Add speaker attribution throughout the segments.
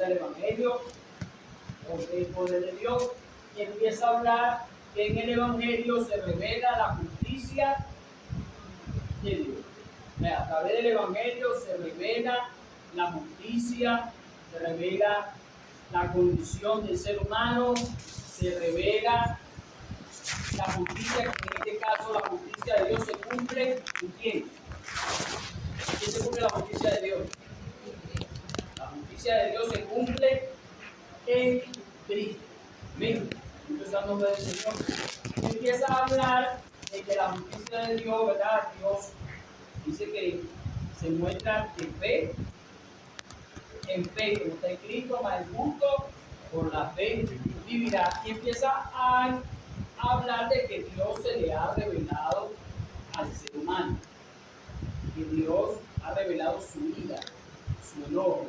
Speaker 1: empieza el Evangelio con el poder de Dios y empieza a hablar que en el Evangelio se revela la justicia de Dios. A través del Evangelio se revela la justicia, se revela la condición del ser humano, se revela la justicia, que en este caso la justicia de Dios se cumple en quién. ¿En quién se cumple la justicia de Dios? La justicia de Dios se cumple en Cristo. Amén. Entonces, al nombre del Señor, empieza a hablar de que la justicia de Dios, ¿verdad? Dios dice que se muestra de fe, en fe, como está escrito, más el justo por la fe vivirá. Y empieza a hablar de que Dios se le ha revelado al ser humano, que Dios ha revelado su ira, su enojo.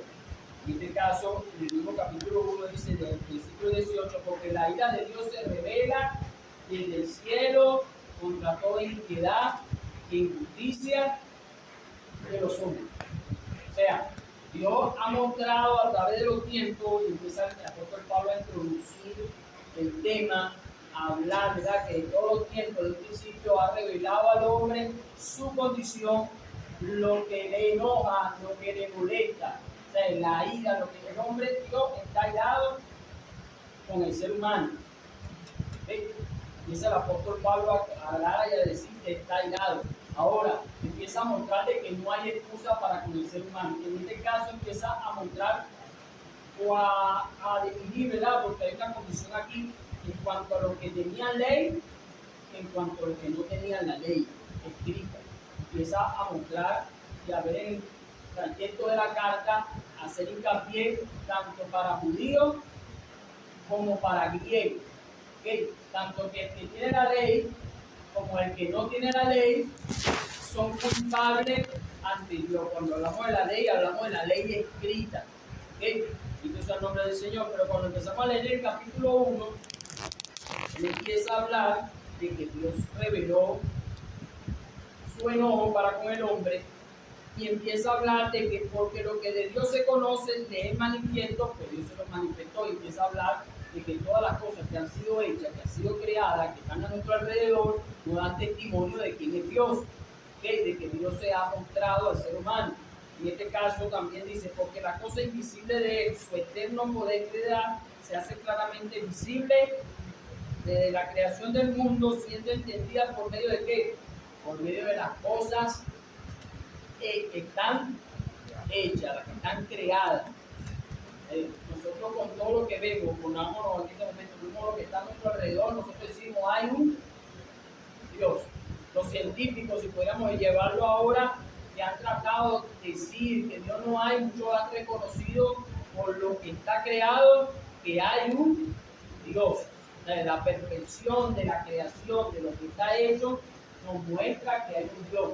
Speaker 1: En este caso, en el mismo capítulo 1 dice del versículo 18, porque la ira de Dios se revela desde el cielo contra toda impiedad e injusticia de los hombres. O sea, Dios ha mostrado a través de los tiempos, y empieza el apóstol Pablo a introducir el tema, a hablar, ¿verdad? Que en todos los tiempos, desde el principio, ha revelado al hombre su condición, lo que le enoja, lo que le molesta. O sea, la ira, lo que el hombre, Dios está irado con el ser humano. ¿Ven? Empieza el apóstol Pablo a hablar y a decir que está irado. Ahora, empieza a mostrarle que no hay excusa para con el ser humano. En este caso, empieza a mostrar o a definir, ¿verdad? Porque hay una condición aquí en cuanto a los que tenían ley, en cuanto a los que no tenían la ley escrita. Empieza a mostrar y a ver en el texto de la carta, hacer hincapié tanto para judíos como para griegos. ¿Okay? Tanto que el que tiene la ley como el que no tiene la ley son culpables ante Dios. Cuando hablamos de la ley escrita. ¿Okay? Entonces, al nombre del Señor. Pero cuando empezamos a leer el capítulo 1, le empieza a hablar de que Dios reveló su enojo para con el hombre y empieza a hablar de que porque lo que de Dios se conoce le es manifiesto, pues Dios se lo manifestó, y empieza a hablar de que todas las cosas que han sido hechas, que han sido creadas, que están a nuestro alrededor, nos dan testimonio de quién es Dios, ¿okay? De que Dios se ha mostrado al ser humano. En este caso también dice, porque la cosa invisible de Él, su eterno poder y piedad, se hace claramente visible desde la creación del mundo, siendo entendida por medio de ¿qué? Por medio de las cosas que están hechas, las que están creadas. Nosotros con todo lo que vemos, ponámonos en este momento, vemos lo que está a nuestro alrededor, nosotros decimos, hay un Dios. Los científicos, si pudiéramos llevarlo ahora, que han tratado de decir que Dios no hay, muchos han reconocido por lo que está creado que hay un Dios. La perfección de la creación, de lo que está hecho, nos muestra que hay un Dios.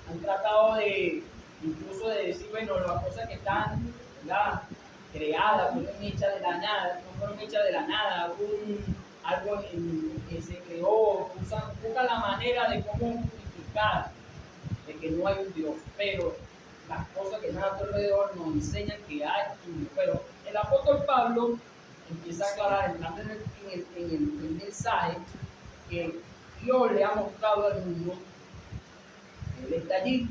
Speaker 1: Han tratado de, incluso de decir, bueno, las cosas que están, ¿verdad?, creadas, fueron hechas de la nada, no fueron hechas de la nada, algo que se creó, buscan la manera de cómo justificar de que no hay un Dios, pero las cosas que están a tu alrededor nos enseñan que hay un Dios. Pero el apóstol Pablo empieza a aclarar, entrando en el mensaje, que Dios le ha mostrado al mundo, Él está allí,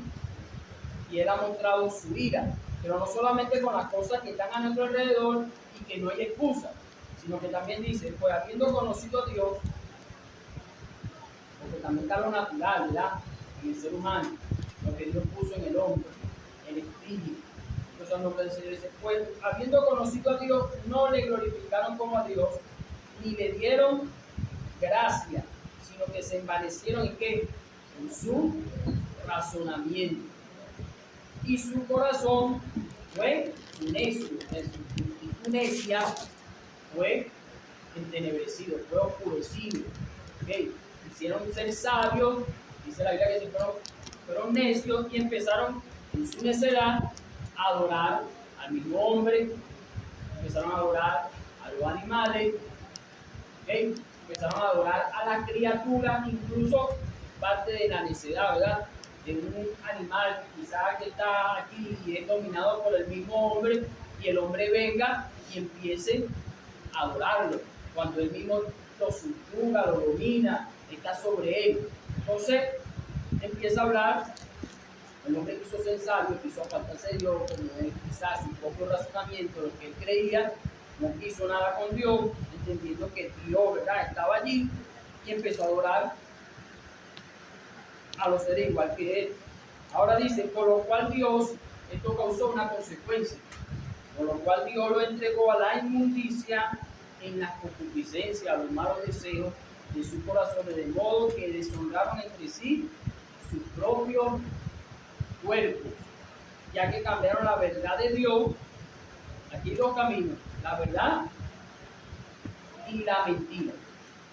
Speaker 1: y Él ha mostrado su ira, pero no solamente con las cosas que están a nuestro alrededor y que no hay excusa, sino que también dice, pues habiendo conocido a Dios, porque también está lo natural, ¿verdad?, en el ser humano, lo que Dios puso en el hombre, el espíritu. Entonces, lo que se dice, pues habiendo conocido a Dios, no le glorificaron como a Dios, ni le dieron gracia, sino que se envanecieron en qué, en su razonamiento. Y su corazón fue necio, su necia fue entenebrecido, fue oscurecido. ¿Okay? Hicieron ser sabios, dice la Biblia que fueron necios y empezaron en su necedad a adorar al mismo hombre, empezaron a adorar a los animales, ¿okay? Empezaron a adorar a la criatura, incluso parte de la necedad, ¿verdad?, de un animal quizás que está aquí y es dominado por el mismo hombre, y el hombre venga y empiece a adorarlo, cuando él mismo lo subyuga, lo domina, está sobre él. Entonces empieza a hablar. El hombre quiso ser sabio, quiso apartarse de Dios, como quizás su propio razonamiento, lo que él creía, no quiso nada con Dios, entendiendo que Dios, ¿verdad?, estaba allí, y empezó a adorar a los seres igual que él. Ahora dice, por lo cual Dios, esto causó una consecuencia, por lo cual Dios lo entregó a la inmundicia en la concupiscencia, a los malos deseos de su corazón, de modo que deshonraron entre sí su propio cuerpo, ya que cambiaron la verdad de Dios. Aquí hay dos caminos, la verdad y la mentira.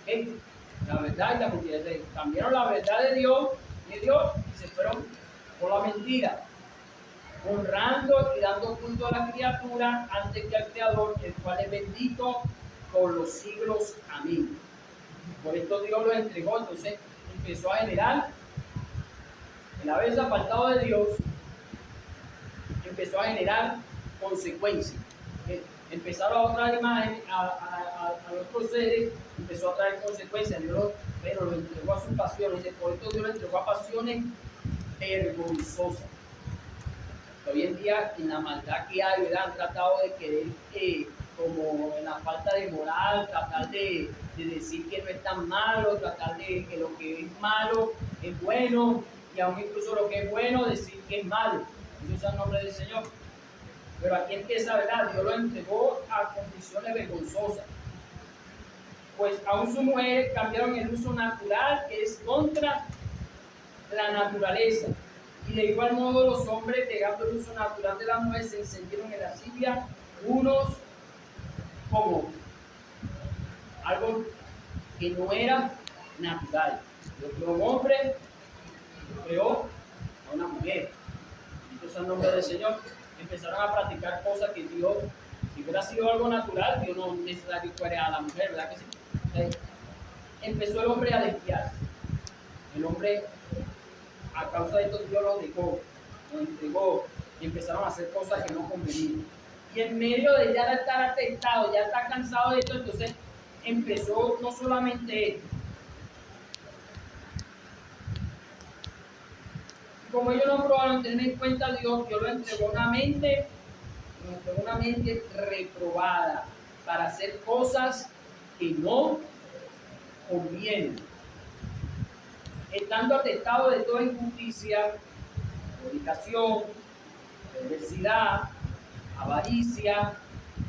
Speaker 1: ¿Okay? La verdad y la mentira. Entonces, cambiaron la verdad de Dios y se fueron por la mentira, honrando y dando culto a la criatura antes que al Creador, el cual es bendito por los siglos. Amén. Por esto Dios lo entregó. Entonces empezó a generar, el haberse apartado de Dios, empezó a generar consecuencias. Empezaron a traer imágenes a otros seres, empezó a traer consecuencias. Dios pero lo entregó a sus pasiones. Por esto Dios lo entregó a pasiones vergonzosas. Hoy en día, en la maldad que hay, ¿verdad?, han tratado de querer, como en la falta de moral, tratar de decir que no es tan malo, tratar de que lo que es malo es bueno, y aún incluso lo que es bueno, decir que es malo. Eso es el nombre del Señor. Pero aquí empieza, ¿verdad? Dios lo entregó a condiciones vergonzosas. Pues aún sus mujeres cambiaron el uso natural, que es contra la naturaleza. Y de igual modo los hombres, negando el uso natural de la mujer, se encendieron en lascivia unos como algo que no era natural. Dios creó un hombre, Dios creó a una mujer. Entonces, en nombre del Señor, empezaron a practicar cosas que Dios, si hubiera sido algo natural, Dios no necesario fuera a la mujer, ¿verdad que sí? Entonces, empezó el hombre a desviarse. El hombre, a causa de esto, Dios lo dejó, lo entregó, y empezaron a hacer cosas que no convenían. Y en medio de ya estar atestado, ya estar cansado de esto, entonces empezó no solamente esto. Como ellos no probaron tener en cuenta a Dios, Dios lo entregó una mente reprobada para hacer cosas que no convienen. Estando atestado de toda injusticia, fornicación, perversidad, avaricia,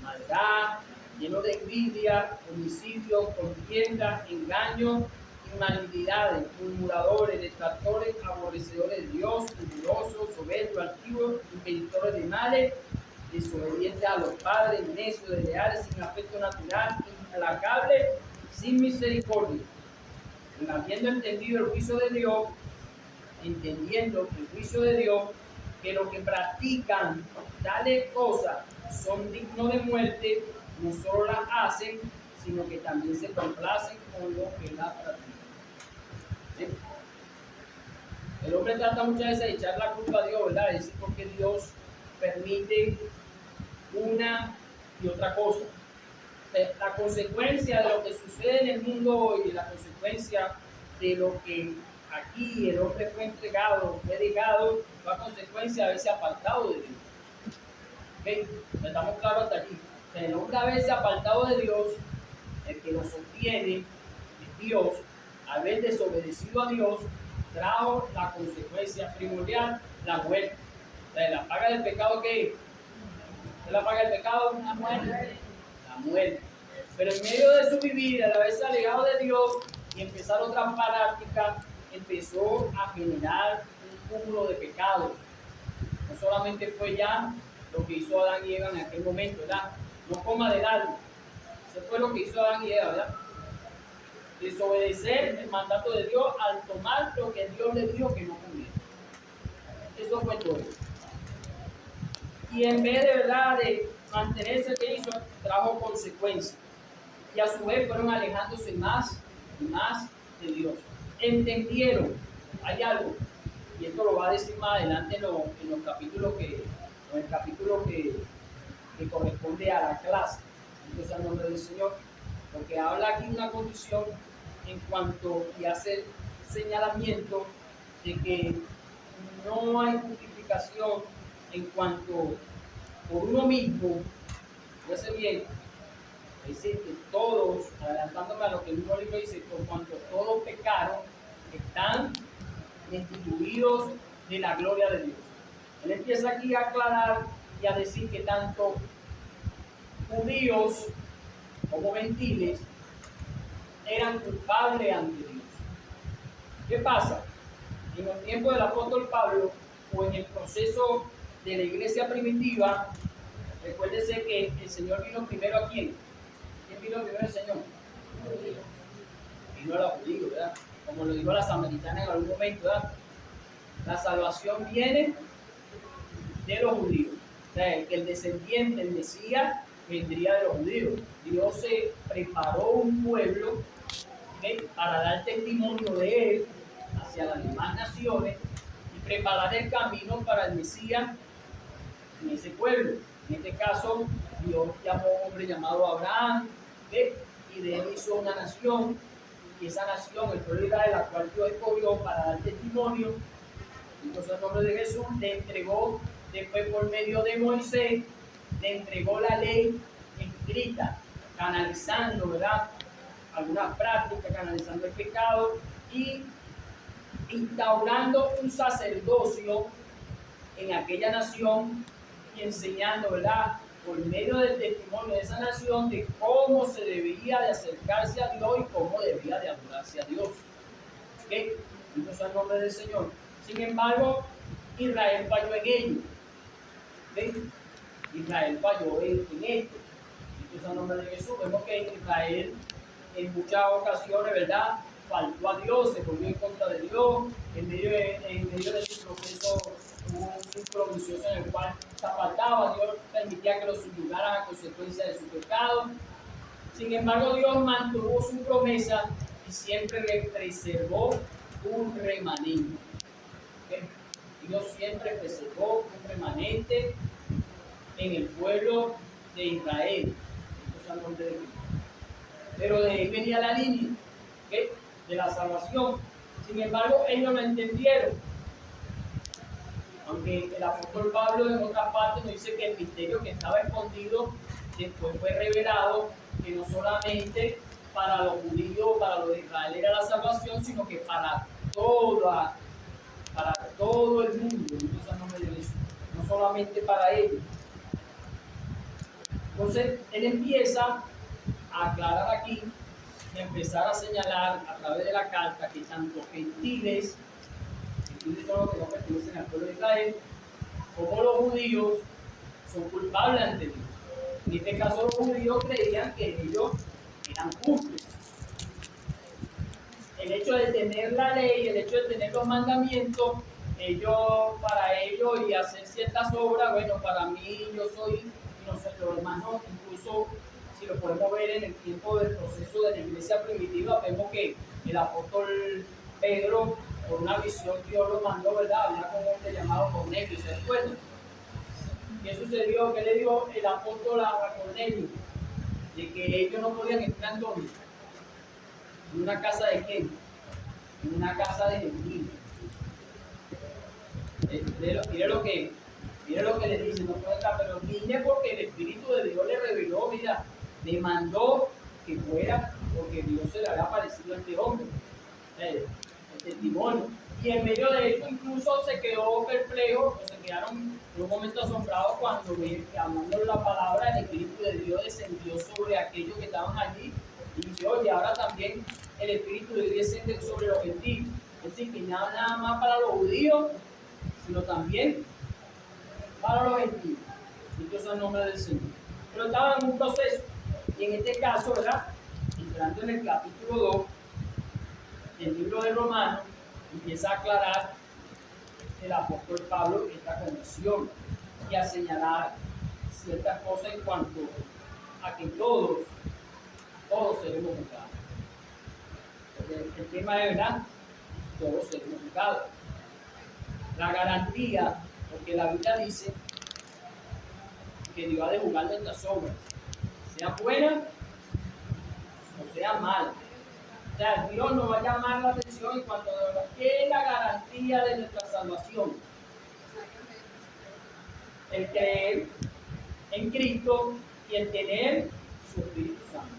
Speaker 1: maldad, lleno de envidia, homicidio, contienda, engaño y malignidades, murmuradores, detractores, aborrecedores de Dios, orgullosos, soberbios, altivos, impeditores de males, desobedientes a los padres, necios, desleales, sin afecto natural, implacables, sin misericordia. Y habiendo entendido el juicio de Dios, que los que practican tales cosas son dignos de muerte, no solo las hacen, sino que también se complacen con lo que las practican. ¿Sí? El hombre trata muchas veces de echar la culpa a Dios, ¿verdad? Es decir, porque Dios permite una y otra cosa. La consecuencia de lo que sucede en el mundo hoy, la consecuencia de lo que aquí el hombre fue entregado, fue dejado, fue a consecuencia de haberse apartado de Dios. ¿Okay? Estamos claros hasta aquí. O sea, el hombre haberse apartado de Dios, el que lo sostiene es Dios, haber desobedecido a Dios, trajo la consecuencia primordial, la muerte. O sea, la paga del pecado, ¿qué es? ¿Qué es la paga del pecado? La muerte. La muerte. Pero en medio de su vivir, al haberse alejado de Dios y empezar otra práctica, empezó a generar un cúmulo de pecados. No solamente fue ya lo que hizo Adán y Eva en aquel momento, ¿verdad? No coma del árbol. Eso fue lo que hizo Adán y Eva, ¿verdad? Desobedecer el mandato de Dios al tomar lo que Dios le dijo que no conviene. Eso fue todo. Y en vez de verdad de mantenerse que hizo, trajo consecuencias. Y a su vez fueron alejándose más y más de Dios. Entendieron, hay algo, y esto lo va a decir más adelante en los capítulos en el capítulo que que corresponde a la clase. Entonces, al nombre del Señor, porque habla aquí una condición en cuanto y hace señalamiento de que no hay justificación en cuanto por uno mismo, fíjese bien, es decir, que todos, adelantándome a lo que el mismo libro dice, por cuanto todos pecaron, están destituidos de la gloria de Dios. Él empieza aquí a aclarar y a decir que tanto judíos como gentiles eran culpables ante Dios. ¿Qué pasa? En el tiempo del apóstol Pablo o en el proceso de la iglesia primitiva, recuérdese que el Señor vino primero a quién. ¿Quién vino primero el Señor? Vino a los judíos, ¿verdad? Como lo dijo la samaritana en algún momento, ¿verdad? La salvación viene de los judíos. O sea, que el descendiente, el Mesías, vendría de los judíos. Dios se preparó un pueblo, ¿okay?, para dar testimonio de él hacia las demás naciones y preparar el camino para el Mesías en ese pueblo. En este caso, Dios llamó a un hombre llamado Abraham, ¿okay?, y de él hizo una nación, y esa nación, el pueblo de Israel, la cual Dios escogió para dar testimonio. Entonces, el nombre de Jesús le entregó, después por medio de Moisés, le entregó la ley escrita, canalizando, ¿verdad?, algunas prácticas, canalizando el pecado y instaurando un sacerdocio en aquella nación y enseñando, ¿verdad?, por medio del testimonio de esa nación de cómo se debía de acercarse a Dios y cómo debía de adorarse a Dios. ¿Okay? Entonces, al nombre del Señor. Sin embargo, Israel falló en ello. ¿Okay? Israel falló en esto. Entonces, al nombre de Jesús, vemos que Israel en muchas ocasiones, ¿verdad?, faltó a Dios, se volvió en contra de Dios, en medio de su proceso hubo un círculo vicioso en el cual se apartaba, Dios permitía que lo subyugaran a consecuencia de su pecado. Sin embargo, Dios mantuvo su promesa y siempre le preservó un remanente. ¿Okay? Dios siempre preservó un remanente en el pueblo de Israel. Entonces, al nombre de Dios. Pero de ahí venía la línea, ¿okay?, de la salvación. Sin embargo, ellos lo entendieron. Aunque el apóstol Pablo en otra parte nos dice que el misterio que estaba escondido después fue revelado, que no solamente para los judíos, para los de Israel era la salvación, sino que para todo el mundo. Entonces, no me dice, no solamente para ellos. Entonces, él empieza a aclarar aquí y empezar a señalar a través de la carta que tanto gentiles son los que no pertenecen al pueblo de Israel, como los judíos son culpables ante Dios. En este caso, los judíos creían que ellos eran justos. El hecho de tener la ley, el hecho de tener los mandamientos, para ellos y hacer ciertas obras, bueno, para mí yo soy, no sé, los demás no, incluso si lo podemos ver en el tiempo del proceso de la iglesia primitiva, vemos que el apóstol Pedro, por una visión, Dios lo mandó, ¿verdad?, hablar con un hombre llamado Cornelio, ¿se recuerdan? ¿Qué sucedió? ¿Qué le dijo el apóstol a Cornelio? De que ellos no podían entrar en una casa de quién, en una casa de gentiles. Mire lo que le dice, no puede entrar, pero vine porque el Espíritu de Dios le reveló, mira, le mandó que fuera porque Dios se le había aparecido a este hombre, el testimonio. Y en medio de esto incluso se quedó perplejo, o se quedaron en un momento asombrados cuando hablando la palabra, el Espíritu de Dios descendió sobre aquellos que estaban allí y dice, oye, ahora también el Espíritu de Dios desciende sobre los gentiles. Es decir, que nada más para los judíos, sino también para los gentiles. Dios es el nombre del Señor. Pero estaban en un proceso. Y en este caso, ¿verdad?, entrando en el capítulo 2 del libro de Romanos, empieza a aclarar el apóstol Pablo esta condición y a señalar ciertas cosas en cuanto a que todos seremos juzgados. El tema es, ¿verdad?, todos seremos juzgados. La garantía, porque la Biblia dice que Dios ha de juzgar nuestras obras, sea buena o sea mala. O sea, Dios nos va a llamar la atención en cuanto a qué es la garantía de nuestra salvación. El creer en Cristo y el tener su Espíritu Santo.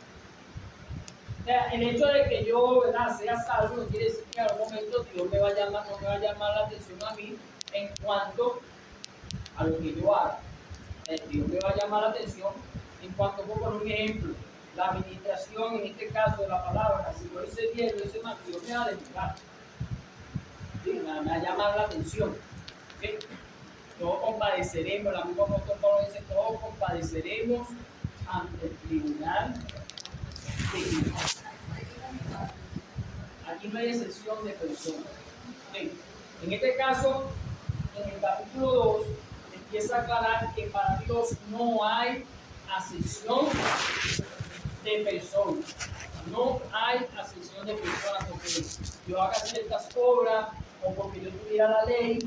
Speaker 1: O sea, el hecho de que yo, ¿verdad?, sea salvo no quiere decir que en algún momento Dios me va a llamar, no me va a llamar la atención a mí en cuanto a lo que yo haga. Dios me va a llamar la atención en cuanto, por un ejemplo, la administración, en este caso de la palabra, si lo hice bien, lo hice mal, Dios me va a dedicar. ¿Sí? Me va a llamar la atención. ¿Sí? Todos compadeceremos, la misma apóstol Pablo dice, todos compadeceremos ante el tribunal de Dios. Aquí no hay excepción de personas. ¿Sí? En este caso, en el capítulo 2, empieza a aclarar que para Dios no hay acepción de personas. No hay acepción de personas porque yo haga ciertas obras o porque yo tuviera la ley.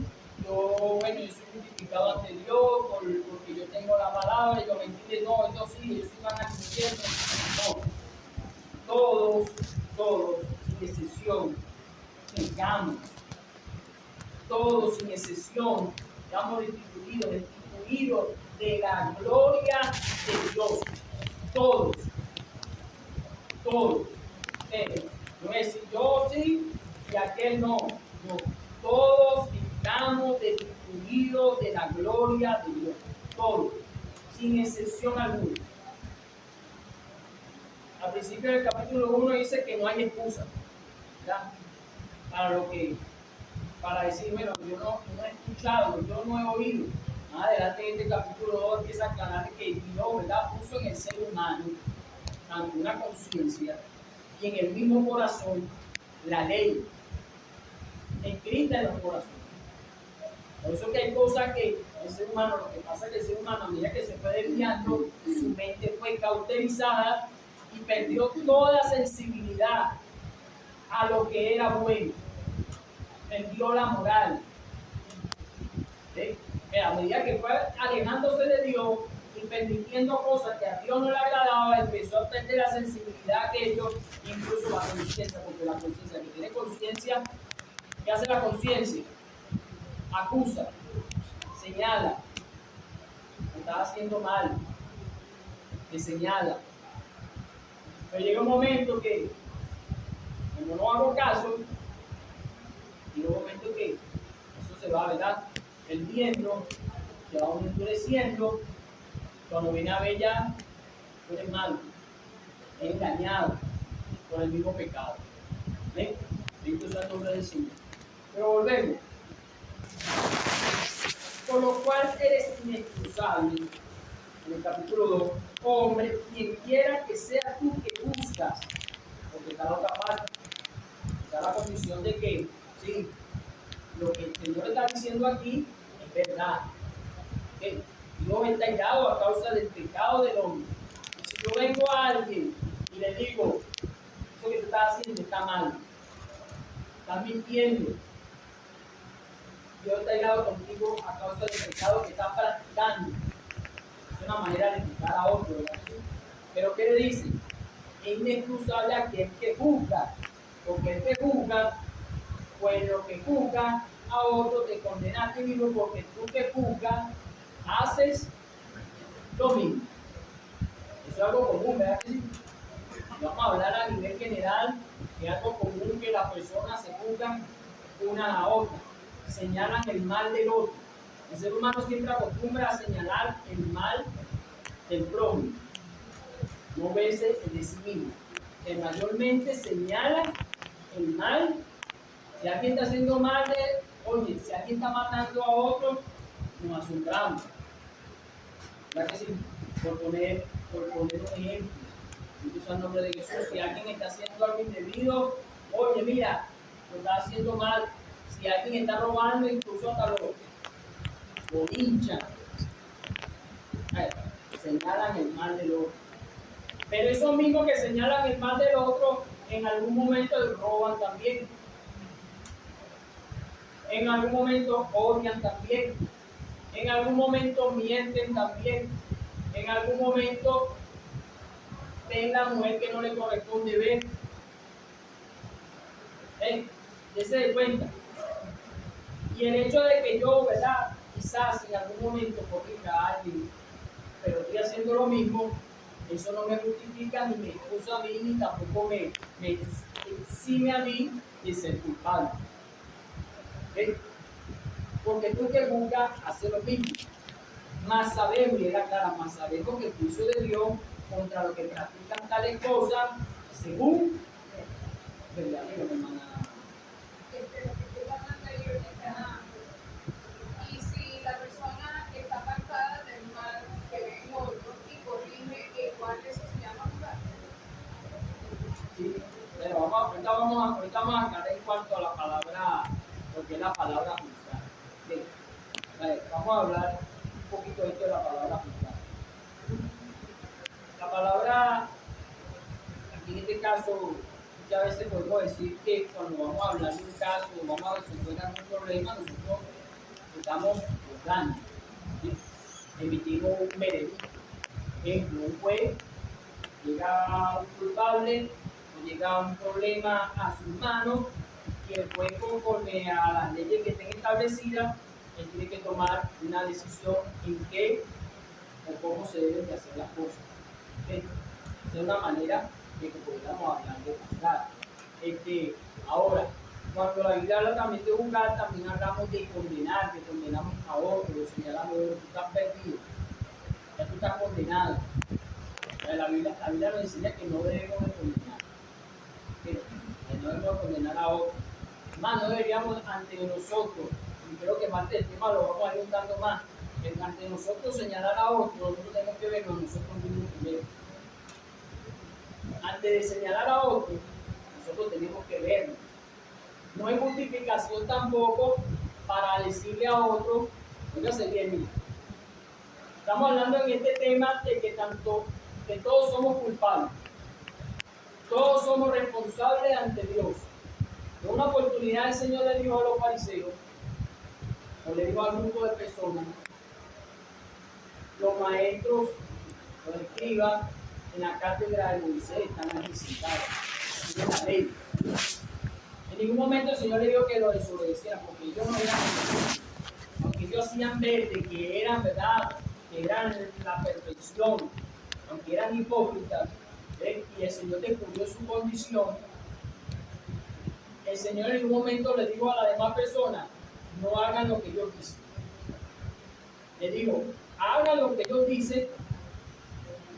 Speaker 1: Yo soy justificado ante Dios porque yo tengo la palabra y yo me entiendo, no, esto sí, ellos sí van a cumplirme. No, todos, sin excepción, pecamos. Todos, sin excepción, estamos destituidos de la gloria de Dios. Todos. No es decir yo sí y aquel no. No. Todos estamos destituidos de la gloria de Dios. Todos, sin excepción alguna. Al principio del capítulo 1 dice que no hay excusa, ¿verdad? Para decir, bueno, yo no he escuchado, yo no he oído. Más adelante en este capítulo 2 empieza a aclarar que Dios, ¿verdad?, puso en el ser humano tanto una conciencia y en el mismo corazón la ley escrita en los corazones. Por eso que hay cosas que el ser humano, lo que pasa es que el ser humano, a medida que se fue desviando, su mente fue cauterizada y perdió toda sensibilidad a lo que era bueno. Perdió la moral. ¿Sí? A medida que fue alejándose de Dios y permitiendo cosas que a Dios no le agradaba, empezó a perder la sensibilidad que ellos, incluso la conciencia, porque la conciencia, que tiene conciencia, ¿qué hace la conciencia? Acusa, señala, me está haciendo mal, me señala. Pero llega un momento que, como no hago caso, llega un momento que eso se va, ¿verdad?, perdiendo, se va endureciendo. Cuando viene a ver ya, tú eres malo, es engañado por el mismo pecado. ¿Ven? Bendito sea el nombre del Señor. Pero volvemos. Por lo cual eres inexcusable, en el capítulo 2, hombre, quien quiera que sea tú que buscas, porque está la otra parte, está la condición de que, sí, lo que el Señor está diciendo aquí es verdad. ¿Okay? Dios está irado a causa del pecado del hombre. Y si yo vengo a alguien y le digo, eso que tú estás haciendo está mal, estás mintiendo, Dios está irado contigo a causa del pecado que estás practicando. Es una manera de juzgar a otro, ¿verdad? Pero ¿qué le dice? Es inexcusable aquel que juzga, porque el que juzga, pues lo que juzga a otro te condena a ti mismo, porque tú que juzgas haces lo mismo. Eso es algo común, ¿verdad? Vamos a hablar a nivel general, que es algo común que las personas se juzgan una a otra, señalan el mal del otro. El ser humano siempre acostumbra a señalar el mal del prójimo, no verse el de sí mismo, que mayormente señala el mal. Si alguien está haciendo mal, oye, si alguien está matando a otro, nos asombramos. ¿Verdad que sí? Por poner un ejemplo, incluso al nombre de Jesús, si alguien está haciendo algo indebido, oye, mira, lo está haciendo mal. Si alguien está robando, incluso hasta lo hinchan. Señalan el mal del otro. Pero esos mismos que señalan el mal del otro, en algún momento roban también. En algún momento odian también. En algún momento mienten también. en algún momento ven la mujer que no le corresponde ver. Dese de cuenta. Y el hecho de que yo, ¿verdad? Quizás en algún momento corrija a alguien, pero estoy haciendo lo mismo, eso no me justifica ni me excusa a mí, ni tampoco me exime a mí de ser culpable. ¿Okay? Porque tú que juzgas hace lo mismo. Más sabemos, y era clara, más sabemos que el juicio de Dios contra los que practican tales cosas, según, ¿verdad?
Speaker 2: Y si la persona está apartada del mal que ve en otro y corrige, igual eso se llama juzgar.
Speaker 1: Sí, pero ahorita vamos a aclarar en cuanto a la palabra, lo que es la palabra juzgar. Bien, vamos a hablar un poquito de esto de la palabra juzgar. La palabra, aquí en este caso, muchas veces podemos decir que cuando vamos a hablar de un caso, vamos a resolver algún problema, nosotros estamos juzgando, ¿sí? Emitimos un veredicto. Ejemplo, un juez llega un culpable o llega un problema a sus manos y el juez, conforme a las leyes que estén establecidas, él tiene que tomar una decisión en qué o cómo se deben de hacer las cosas. Esa es una manera de que podamos hablar de juzgar. Ahora, cuando la Biblia habla también de juzgar, también hablamos de condenar, que condenamos a otros, señalamos que tú estás perdido, ya tú estás condenado. La Biblia nos enseña que no debemos de condenar, que no debemos condenar a otros. Más no deberíamos ante nosotros, y creo que parte del tema lo vamos a ir juntando más, que ante nosotros señalar a otros, nosotros tenemos que vernos a nosotros mismos primero. Antes de señalar a otros, nosotros tenemos que vernos. No hay justificación tampoco para decirle a otro, oígase bien, mira. Estamos hablando en este tema de que todos somos culpables. Todos somos responsables ante Dios. En una oportunidad el Señor le dijo a los fariseos, o le dijo al grupo de personas, los maestros, los escribas, en la cátedra de Moisés están aquí sentados, en la ley. En ningún momento el Señor le dijo que lo desobedecieran, porque ellos no eran, aunque ellos hacían ver de que eran, ¿verdad?, que eran la perfección, aunque eran hipócritas, y el Señor descubrió su condición. El Señor en un momento le dijo a las demás personas, no hagan lo que ellos dicen. Le dijo, hagan lo que ellos dicen,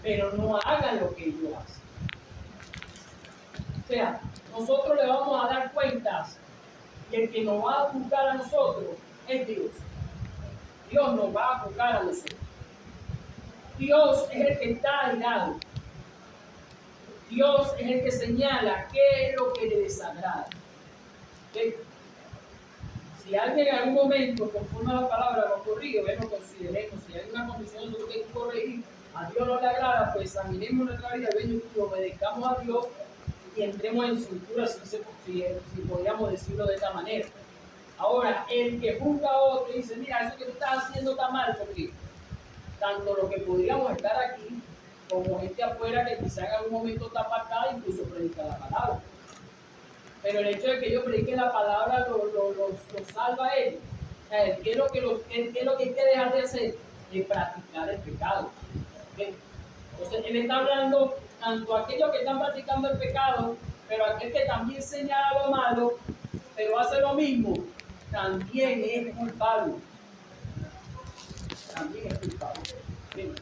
Speaker 1: pero no hagan lo que ellos hacen. O sea, nosotros le vamos a dar cuentas y el que nos va a juzgar a nosotros es Dios. Dios nos va a juzgar a nosotros. Dios es el que está airado. Dios es el que señala qué es lo que le desagrada. ¿Sí? Si alguien en algún momento, conforme a la palabra, lo corrige, lo consideremos. Si hay una condición nosotros que corregir, a Dios no le agrada, pues examinemos nuestra vida y obedezcamos a Dios y entremos en cintura, si podríamos decirlo de esta manera. Ahora, el que juzga a otro y dice, mira, eso que tú estás haciendo está mal, porque tanto lo que podríamos estar aquí, como gente afuera que quizá en algún momento está apartada, incluso predica la palabra. Pero el hecho de que yo predique la palabra los salva a ellos. O sea, ¿qué es lo que hay que dejar de hacer? De practicar el pecado. ¿Okay? Entonces, él está hablando tanto a aquellos que están practicando el pecado, pero a aquel que también señala lo malo, pero hace lo mismo, también es culpable. También es culpable. Bien.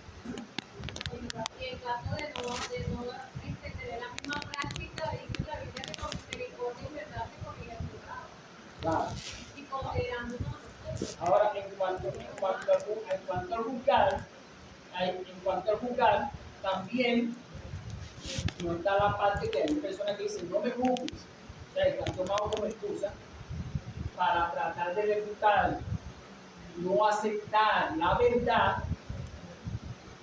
Speaker 2: Y en caso de no tener la misma práctica, dice la Biblia que con misericordia y verdad se corrige el pecado.
Speaker 1: Claro.
Speaker 2: Y considerando nosotros.
Speaker 1: Ahora, en cuanto al juzgar, también no está la parte que hay personas que dicen, no me juzgues. O sea, están tomados como excusa para tratar de refutar, no aceptar la verdad,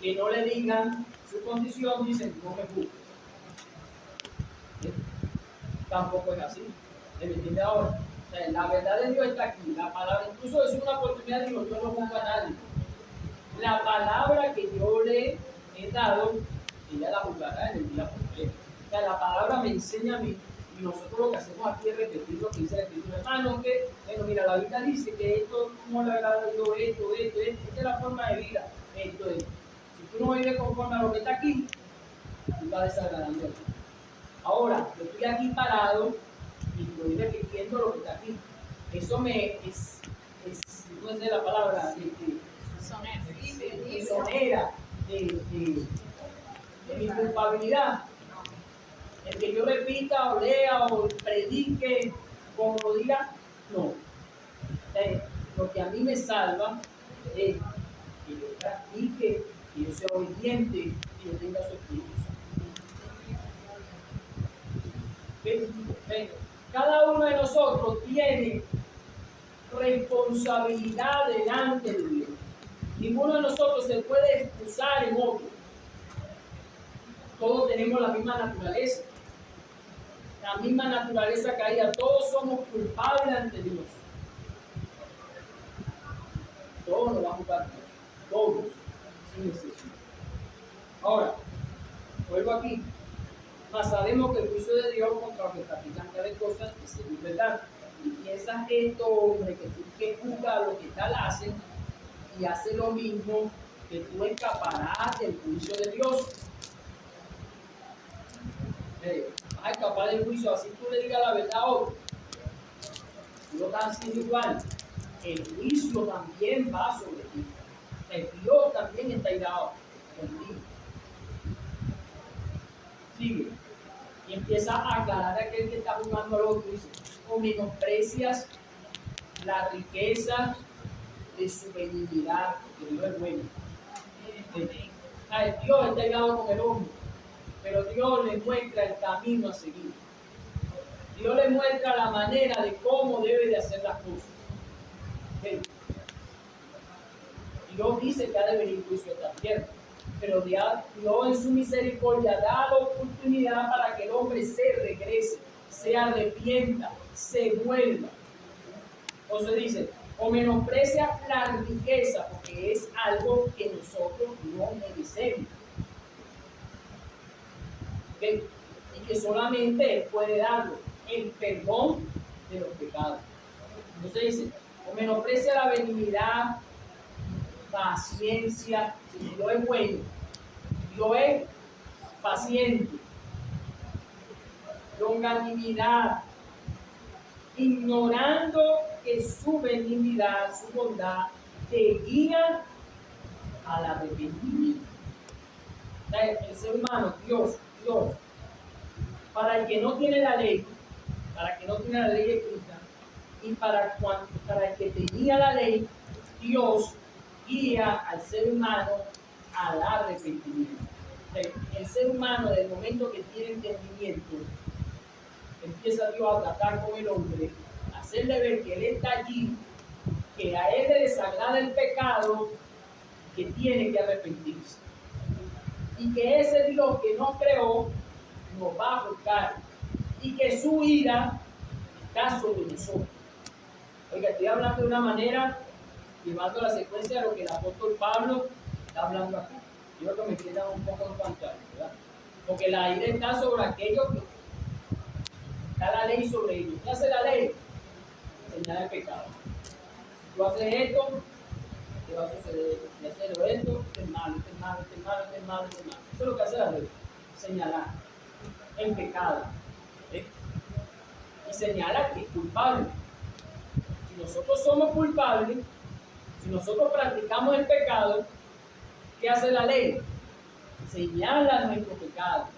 Speaker 1: que no le digan su condición, dicen, no me juzgues. ¿Sí? Tampoco es así. ¿Me entiende ahora? O sea, la verdad de Dios está aquí. La palabra, incluso es una oportunidad, digo, yo no juzgo a nadie. La palabra que yo le he dado, ella la juzgará en el día completo. O sea, la palabra me enseña a mí, y nosotros lo que hacemos aquí es repetir lo que dice la Escritura. Hermano, que, bueno, mira, la Biblia dice que esto no le agrada a Dios, esto, esta es la forma de vida, esto. Si tú no vives conforme a lo que está aquí, tú vas desagradando a Dios. Ahora, yo estoy aquí parado y estoy repitiendo lo que está aquí. Eso no sé la palabra, exonera de mi culpabilidad. El que yo repita o lea o predique como lo diga, no. Lo que a mí me salva es que yo practique, que yo sea obediente, que yo tenga su Espíritu Santo. Cada uno de nosotros tiene responsabilidad delante de Dios. Ninguno de nosotros se puede excusar en otro. Todos tenemos la misma naturaleza. La misma naturaleza caída. Todos somos culpables ante Dios. Todos nos vamos a juzgar. Todos. Sin excepción. Ahora, vuelvo aquí. Mas sabemos que el juicio de Dios contra los que practican tales cosas es según verdad. Y piensas esto, hombre, que juzga lo que tal hacen y hace lo mismo, que tú escaparás del juicio de Dios. Vas a escapar del juicio, así tú le digas la verdad a otro. Tú lo estás haciendo igual. El juicio también va sobre ti. Dios también está irado contigo. Sigue. Y empieza a aclarar a aquel que está jugando al otro. Dice, o menosprecias la riqueza de su benignidad, porque Dios es bueno. Dios está irado con el hombre, pero Dios le muestra el camino a seguir. Dios le muestra la manera de cómo debe de hacer las cosas. Dios dice que ha de venir juicio a esta tierra, pero Dios en su misericordia da la oportunidad para que el hombre se regrese, se arrepienta, se vuelva. Entonces dice, o menosprecia la riqueza, porque es algo que nosotros no merecemos. ¿Okay? Y que solamente Él puede darlo, el perdón de los pecados. Entonces dice, o menosprecia la benignidad, paciencia. Dios es bueno, Dios es paciente, longanimidad, ignorando que su benignidad, su bondad, te guía al arrepentimiento. El ser humano, Dios, para el que no tiene la ley, para el que no tiene la ley escrita, y para el que tenía la ley, Dios guía al ser humano al arrepentimiento. El ser humano, desde el momento que tiene entendimiento, empieza Dios a tratar con el hombre, a hacerle ver que Él está allí, que a Él le desagrada el pecado, que tiene que arrepentirse. Y que ese Dios que nos creó nos va a juzgar. Y que su ira está sobre nosotros. Oiga, estoy hablando de una manera, llevando la secuencia de lo que el apóstol Pablo está hablando aquí. Quiero que me quieran un poco en pantalla, ¿verdad? Porque la ira está sobre aquellos que está la ley sobre ellos. ¿Qué hace la ley? Señala el pecado. Si tú haces esto, te va a suceder esto. Si haces esto, es malo, es malo, es malo, es malo, es malo. Eso es lo que hace la ley. Señalar el pecado. ¿Sí? Y señala que es culpable. Si nosotros somos culpables, si nosotros practicamos el pecado, ¿qué hace la ley? Señala nuestro pecado.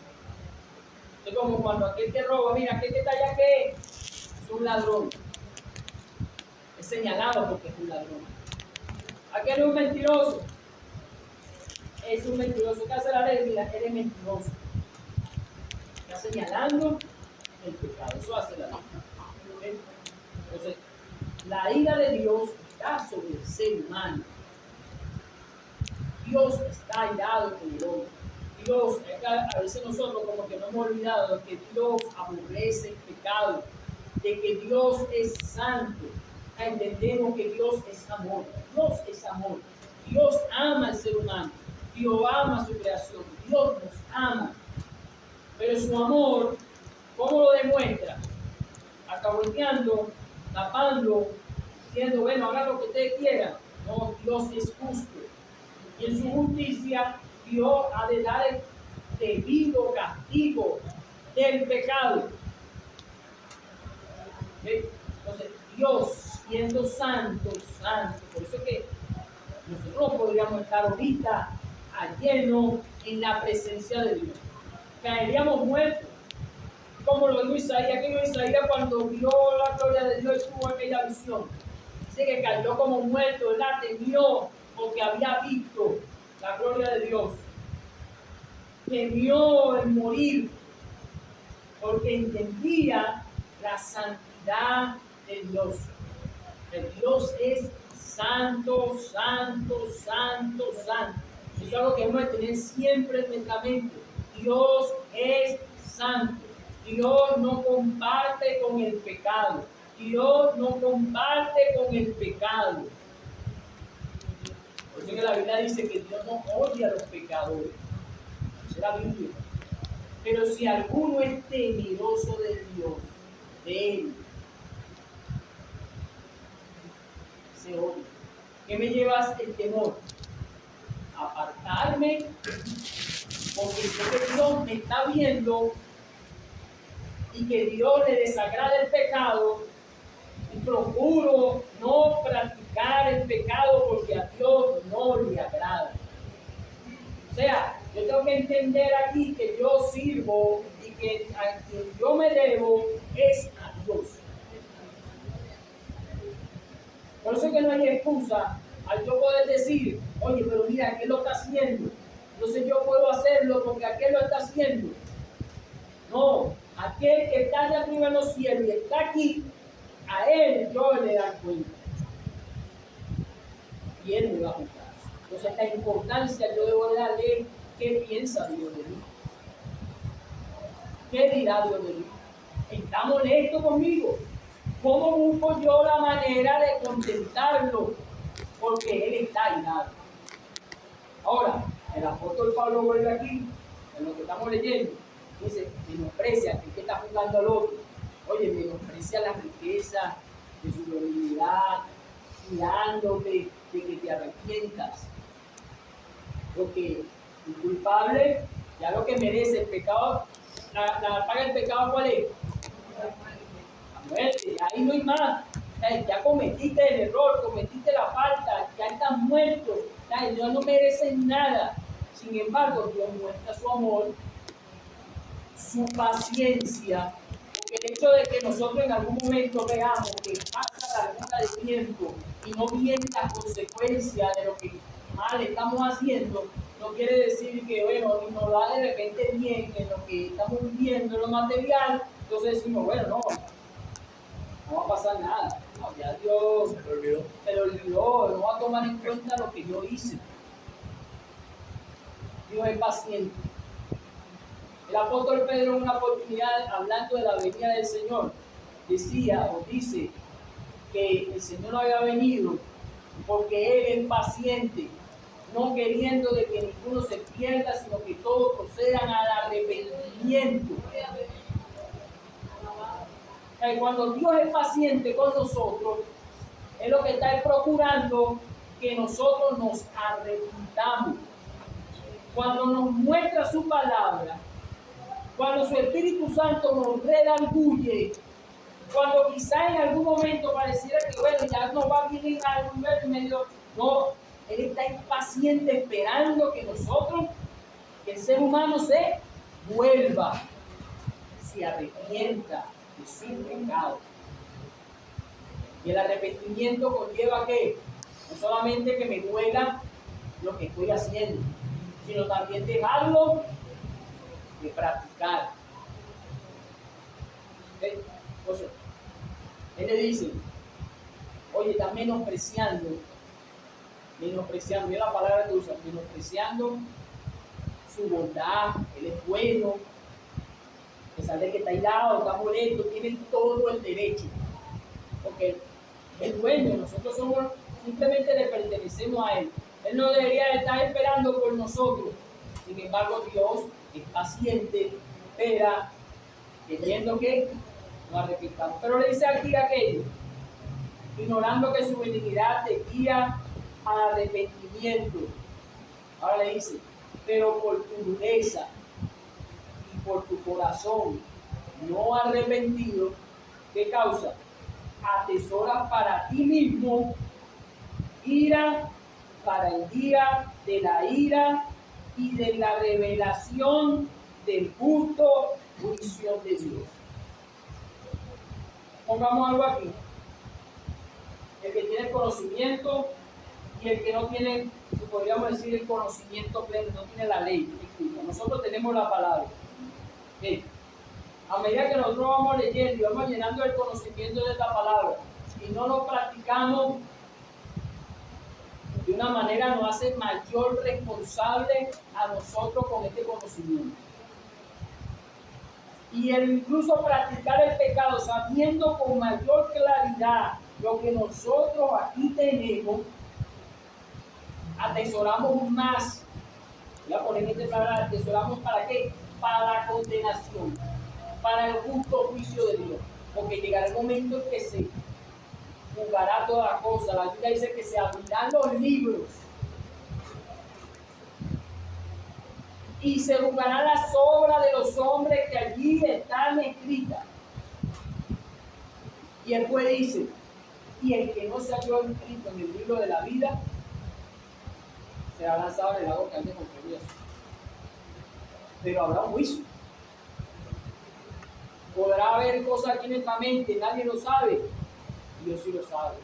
Speaker 1: Es como cuando aquel que roba, mira, aquel que está allá que es un ladrón. Es señalado porque es un ladrón. Aquel es un mentiroso. Es un mentiroso. ¿Qué hace la ley? Mira, él es mentiroso. Está señalando el pecado. Eso hace la ley. ¿Okay? Entonces, la ira de Dios está sobre el ser humano. Dios está irado con el hombre. Dios, a veces nosotros como que no hemos olvidado de que Dios aborrece el pecado, de que Dios es santo. Entendemos que Dios es amor. Dios es amor. Dios ama al ser humano. Dios ama su creación. Dios nos ama. Pero su amor, ¿cómo lo demuestra? Acahueteando, tapando, diciendo, bueno, hagan lo que ustedes quieran. No, Dios es justo. Y en su justicia, Dios ha de dar el debido castigo del pecado. ¿Okay? Entonces, Dios, siendo santo, santo, por eso que nosotros no podríamos estar ahorita a lleno en la presencia de Dios. Caeríamos muertos. Como lo dijo Isaías, que Isaías cuando vio la gloria de Dios tuvo aquella visión. Dice que cayó como muerto, ¿verdad? Temió porque había visto la gloria de Dios. Temió el morir porque entendía la santidad de Dios. El Dios es santo, santo, santo, santo. Eso es algo que hemos de tener siempre en nuestra mente. Dios es santo. Dios no comparte con el pecado. Dios no comparte con el pecado. Por eso que la Biblia dice que Dios no odia a los pecadores. Esa es la Biblia. Pero si alguno es temeroso de Dios, de Él, se odia. ¿Qué me llevas el temor? Apartarme, porque sé que Dios me está viendo y que Dios le desagrada el pecado y procuro no practicar el pecado porque a Dios no le agrada. O sea, yo tengo que entender aquí que yo sirvo y que a quien yo me debo es a Dios. Por eso es que no hay excusa al yo poder decir, oye, pero mira, aquel lo está haciendo. Entonces yo puedo hacerlo porque aquel lo está haciendo. No, aquel que está allá arriba en los cielos y está aquí, a él yo le da cuenta. Y él me va a juzgar. Entonces esta importancia yo debo darle qué piensa Dios de mí. ¿Qué dirá Dios de mí? ¿Está molesto conmigo? ¿Cómo busco yo la manera de contentarlo? Porque él está airado. Ahora, el apóstol Pablo vuelve aquí, en lo que estamos leyendo, dice, menosprecia el que está juzgando al otro. Oye, menosprecia la riqueza de su debilidad, cuidándote de que te arrepientas. Porque el culpable, ya lo que merece el pecado, la paga del pecado, ¿cuál es? La muerte, ahí no hay más. Ya cometiste el error, cometiste la falta, ya estás muerto, Dios no merece nada. Sin embargo, Dios muestra su amor, su paciencia, porque el hecho de que nosotros en algún momento veamos que pasa la largura de tiempo y no viene la consecuencia de lo que mal estamos haciendo, no quiere decir que, bueno, nos va de repente bien en lo que estamos viviendo, en lo material, entonces decimos, bueno, no va a pasar nada. No, ya Dios se le olvidó, no va a tomar en cuenta lo que yo hice. Dios es paciente. El apóstol Pedro en una oportunidad, hablando de la venida del Señor, decía o dice que el Señor no había venido porque Él es paciente, no queriendo de que ninguno se pierda, sino que todos procedan al arrepentimiento. Y cuando Dios es paciente con nosotros, es lo que está procurando que nosotros nos arrepintamos. Cuando nos muestra su palabra, cuando su Espíritu Santo nos redarguye, cuando quizá en algún momento pareciera que bueno, ya no va a venir algún medio, no, Él está impaciente esperando que nosotros, que el ser humano se vuelva, se arrepienta de su pecado. Y el arrepentimiento conlleva que no solamente que me duela lo que estoy haciendo, sino también dejarlo de practicar. Entonces, él le dice, oye, está menospreciando, mira la palabra que usa, menospreciando su bondad, él es bueno, a pesar de que está aislado, está molesto, tiene todo el derecho, porque es bueno, nosotros somos, simplemente le pertenecemos a él, Él no debería estar esperando por nosotros. Sin embargo, Dios es paciente, espera, queriendo que nos arrepintamos. Pero le dice aquí aquello, ignorando que su benignidad te guía al arrepentimiento. Ahora le dice, pero por tu dureza y por tu corazón no arrepentido, ¿qué causa? Atesora para ti mismo ira para el día de la ira y de la revelación del justo juicio de Dios. Pongamos algo aquí. El que tiene el conocimiento y el que no tiene, si podríamos decir, el conocimiento pleno, no tiene la ley escrita. Nosotros tenemos la palabra. ¿Sí? A medida que nosotros vamos leyendo y vamos llenando el conocimiento de esta palabra y no lo practicamos, de una manera nos hace mayor responsable a nosotros con este conocimiento. Y el incluso practicar el pecado sabiendo con mayor claridad lo que nosotros aquí tenemos, atesoramos más. Voy a poner esta palabra, atesoramos ¿para qué? Para la condenación, para el justo juicio de Dios. Porque llegará el momento en que se juzgará toda cosa. La Biblia dice que se abrirán los libros y se juzgarán las obras de los hombres que allí están escritas. Y después dice, y el que no se halló escrito en el libro de la vida será lanzado en el lago que arde con fuego. Pero habrá un juicio. Podrá haber cosas aquí en nuestra mente, nadie lo sabe, Dios sí lo sabe.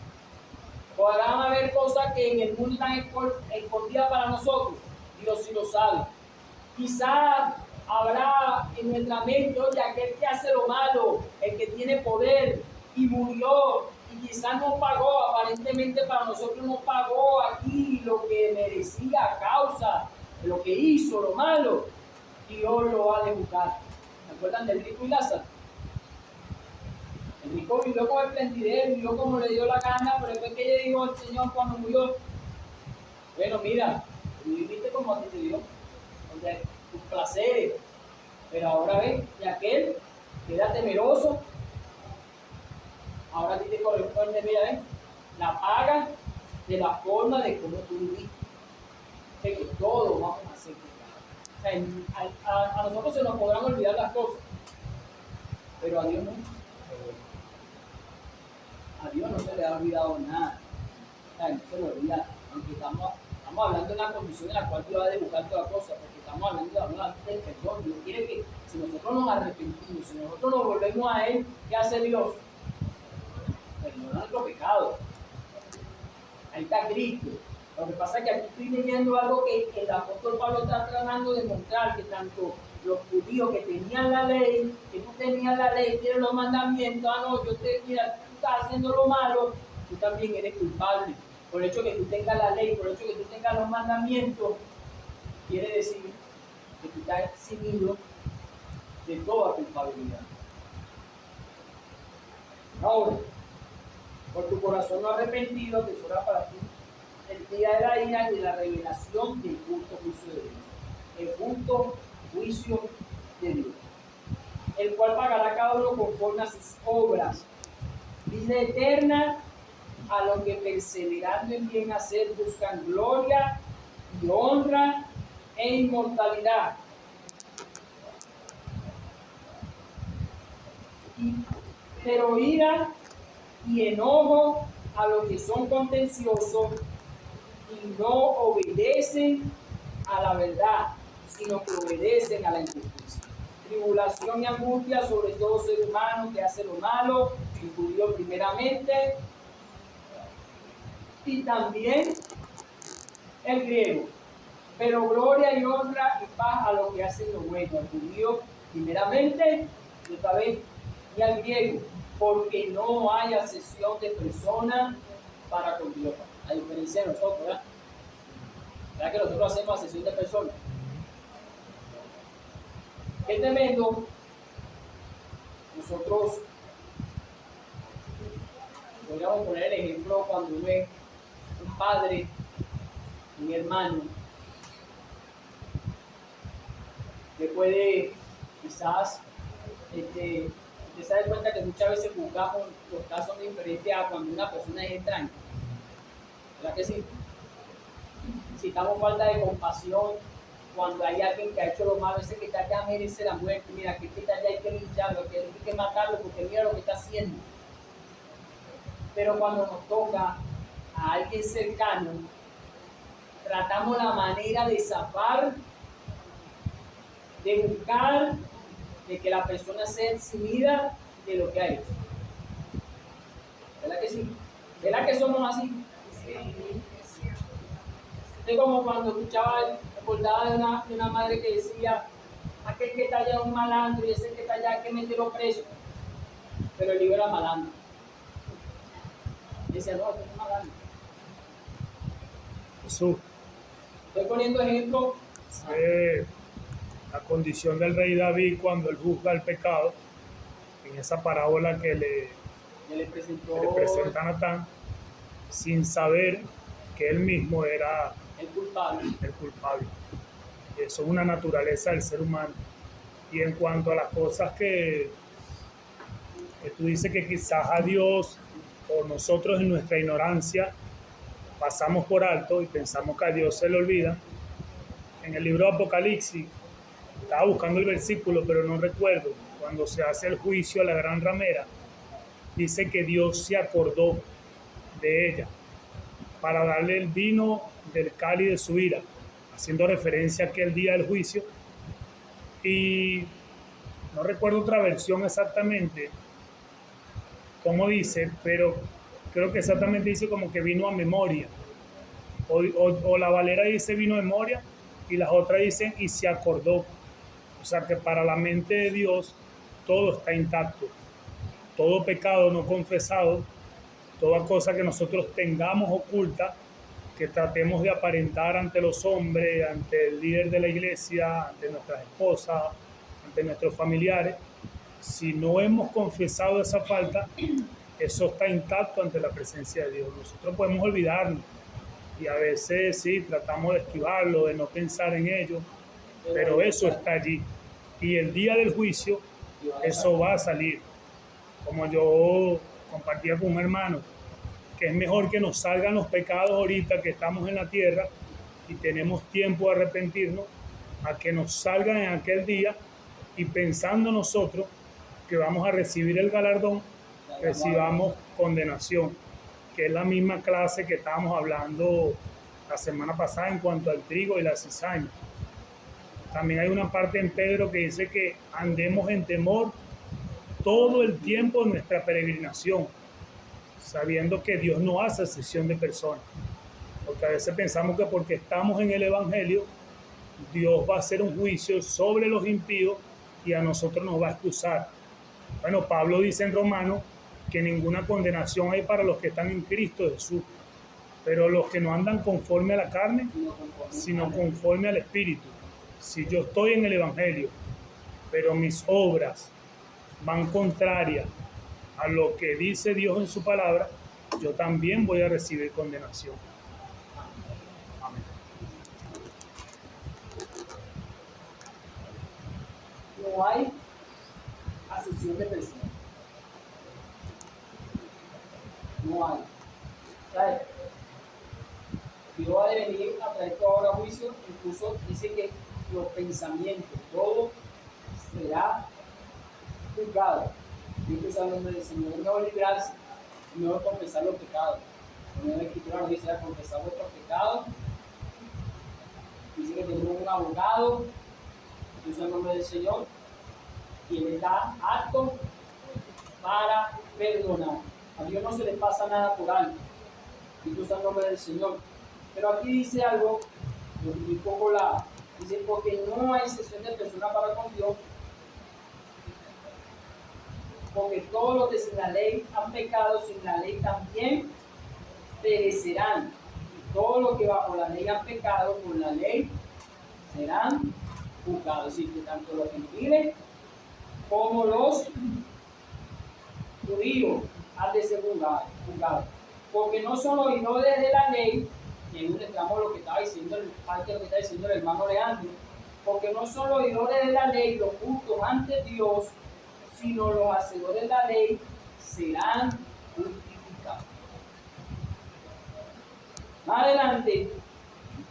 Speaker 1: Podrán haber cosas que en el mundo están escondidas para nosotros, Dios sí lo sabe. Quizás habrá en nuestra mente, oye, aquel que hace lo malo, el que tiene poder y murió y quizás no pagó, aparentemente para nosotros no pagó aquí lo que merecía a causa de lo que hizo, lo malo, Dios lo va a juzgar. ¿Se acuerdan del rico y Lázaro? El rico vivió con esplendidez, vivió como le dio la gana, pero después que le dijo al Señor cuando murió, bueno, mira, tú viviste como a ti te dio, donde tus placeres, pero ahora ven, y aquel que era temeroso, ahora a ti te corresponde, mira, ven, la paga de la forma de cómo tú viviste. O sea, que todos vamos a hacer pecado. O sea, a nosotros se nos podrán olvidar las cosas, pero a Dios no. A Dios no se le ha olvidado nada. O sea, no se le olvida, aunque estamos hablando de una condición en la cual Dios va a buscar toda cosa, porque estamos hablando del perdón. Dios quiere que si nosotros nos arrepentimos, si nosotros nos volvemos a Él, ¿qué hace Dios? Perdona nuestro pecado. Ahí está Cristo. Lo que pasa es que aquí estoy leyendo algo que el apóstol Pablo está tratando de mostrar, que tanto los judíos que tenían la ley, que no tenían la ley, tienen los mandamientos, no, mira, tú estás haciendo lo malo, tú también eres culpable. Por el hecho que tú tengas la ley, por el hecho que tú tengas los mandamientos, quiere decir que tú estás eximido de toda culpabilidad. Ahora, por tu corazón no arrepentido, tesora para ti el día de la ira y de la revelación del justo juicio de Dios. El justo juicio de Dios, el cual pagará cada uno conforme a sus obras. Vida eterna a los que perseverando en bien hacer buscan gloria y honra e inmortalidad. Pero ira y enojo a los que son contenciosos y no obedecen a la verdad, sino que obedecen a la injusticia. Tribulación y angustia sobre todo ser humano que hace lo malo, el judío primeramente, y también el griego. Pero gloria y honra y paz a los que hacen lo bueno, al judío primeramente, y otra vez, y al griego, porque no hay acepción de personas para con Dios, a diferencia de nosotros, ¿verdad? ¿Verdad que nosotros hacemos acepción de personas? Qué tremendo. Nosotros podríamos poner el ejemplo cuando uno es un padre un hermano que puede quizás usted se da cuenta que muchas veces juzgamos los casos diferentes a cuando una persona es extraña. ¿Verdad que sí? Necesitamos falta de compasión cuando hay alguien que ha hecho lo malo, ese que está allá merece la muerte. Mira, que está allá hay que lincharlo, que hay que matarlo porque mira lo que está haciendo. Pero cuando nos toca a alguien cercano, tratamos la manera de zafar, de buscar, de que la persona sea eximida de lo que ha hecho. ¿Verdad que sí? ¿Verdad que somos así? Sí. Es como cuando escuchaba, recordaba de una madre que decía, aquel que está allá es un malandro y ese que está allá hay que meterlo preso. Pero el hijo era malandro. Y decía, no, este es un malandro.
Speaker 3: Jesús.
Speaker 1: Estoy poniendo ejemplo.
Speaker 3: La condición del rey David cuando él juzga el pecado, en esa parábola que le presenta a Natán, sin saber que él mismo era
Speaker 1: el culpable.
Speaker 3: Eso es una naturaleza del ser humano. Y en cuanto a las cosas que tú dices que quizás a Dios o nosotros en nuestra ignorancia pasamos por alto y pensamos que a Dios se le olvida, en el libro de Apocalipsis, estaba buscando el versículo, pero no recuerdo, cuando se hace el juicio a la gran ramera, dice que Dios se acordó de ella para darle el vino del cáliz de su ira, haciendo referencia a aquel día del juicio. Y no recuerdo otra versión exactamente cómo dice, pero creo que exactamente dice como que vino a memoria. O la Valera dice vino a memoria y las otras dicen y se acordó. O sea que para la mente de Dios todo está intacto. Todo pecado no confesado, toda cosa que nosotros tengamos oculta, que tratemos de aparentar ante los hombres, ante el líder de la iglesia, ante nuestras esposas, ante nuestros familiares, si no hemos confesado esa falta, eso está intacto ante la presencia de Dios. Nosotros podemos olvidarnos y a veces sí, tratamos de esquivarlo, de no pensar en ello, pero eso está allí. Y el día del juicio, eso va a salir. Como yo compartía con un hermano, que es mejor que nos salgan los pecados ahorita que estamos en la tierra y tenemos tiempo de arrepentirnos, a que nos salgan en aquel día y pensando nosotros que vamos a recibir el galardón, recibamos condenación, que es la misma clase que estábamos hablando la semana pasada en cuanto al trigo y la cizaña. También hay una parte en Pedro que dice que andemos en temor todo el tiempo de nuestra peregrinación, sabiendo que Dios no hace excepción de personas. Porque a veces pensamos que porque estamos en el Evangelio, Dios va a hacer un juicio sobre los impíos y a nosotros nos va a excusar. Bueno, Pablo dice en Romanos que ninguna condenación hay para los que están en Cristo Jesús, pero los que no andan conforme a la carne, sino conforme al Espíritu. Si yo estoy en el Evangelio, pero mis obras van contrarias a lo que dice Dios en su palabra, yo también voy a recibir condenación. Amén.
Speaker 1: No hay acepción de personas. No hay. ¿Sabes? Dios va a venir a traer todo ahora a juicio, incluso dice que los pensamientos, todo será juzgado. Dios sabe dónde dice, no es mejor librarse, es mejor confesar los pecados. Como la Escritura nos dice, a confesar vuestros pecados. Dice que tenemos un abogado, Dios es el nombre del Señor, y Él está apto para perdonar. A Dios no se le pasa nada por alto. Dios es el nombre del Señor. Pero aquí dice algo, un poco dice, porque no hay excepción de persona para con Dios, porque todos los que sin la ley han pecado, sin la ley también perecerán. Y todos los que bajo la ley han pecado, por la ley serán juzgados. Es decir, que tanto los gentiles como los judíos han de ser juzgados. Porque no son oidores de la ley, y ahí donde entramos lo que estaba diciendo, parte de lo que está diciendo el hermano Leandro, porque no son los oidores de la ley los justos ante Dios, sino los hacedores de la ley serán justificados. Más adelante,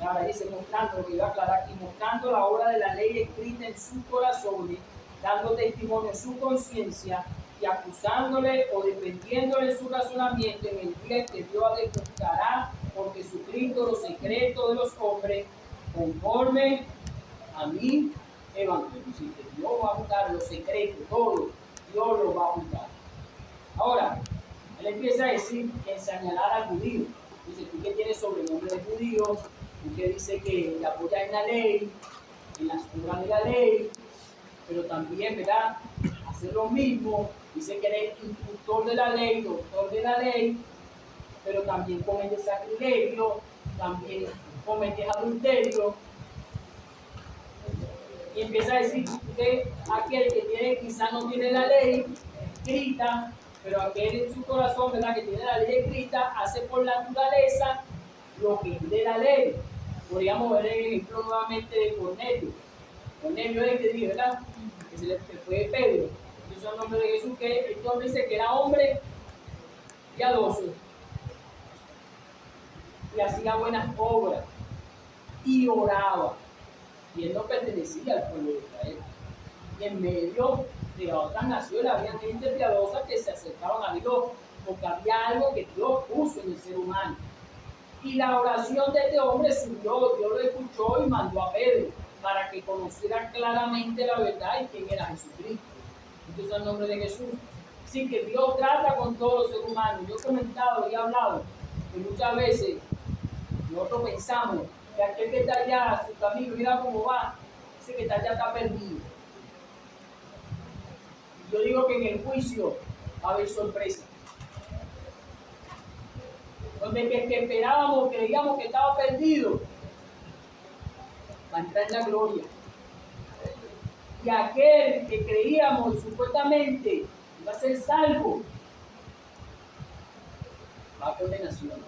Speaker 1: ahora dice, mostrando, lo que iba a aclarar aquí, mostrando la obra de la ley escrita en sus corazones, dando testimonio en su conciencia y acusándole o defendiéndole en su razonamiento en el día en que Dios juzgará por Jesucristo los secretos de los hombres conforme a mi evangelio. Así que Dios va a juzgar los secretos, todo, Dios los va a juzgar. Ahora, él empieza a decir que señalar al judío. Dice, tú que tienes sobrenombre de judío, tú que dice que te apoyas en la ley, en las obras de la ley, pero también, ¿verdad?, hacer lo mismo. Dice que eres instructor de la ley, doctor de la ley, pero también cometes sacrilegio, también cometes adulterio. Y empieza a decir que aquel que tiene, quizás no tiene la ley escrita, pero aquel en su corazón, ¿verdad?, que tiene la ley escrita, hace por la naturaleza lo que es de la ley. Podríamos ver el ejemplo nuevamente de Cornelio. Cornelio es el que dice, ¿verdad?, que se le fue Pedro. Entonces, el nombre de Jesús, que este hombre dice que era hombre piadoso y hacía buenas obras y oraba. Y él no pertenecía al pueblo de Israel. Y en medio de otras naciones había gente piadosa que se acercaban a Dios, porque había algo que Dios puso en el ser humano. Y la oración de este hombre subió, Dios lo escuchó y mandó a Pedro para que conociera claramente la verdad y quién era Jesucristo. Entonces, el nombre de Jesús. Así que Dios trata con todos los seres humanos. Yo he comentado y he hablado que muchas veces nosotros pensamos que aquel que está allá, su camino, mira cómo va, ese que está allá está perdido. Yo digo que en el juicio va a haber sorpresa. Donde el que esperábamos, creíamos que estaba perdido, va a entrar en la gloria. Y aquel que creíamos supuestamente va a ser salvo, va a condenación.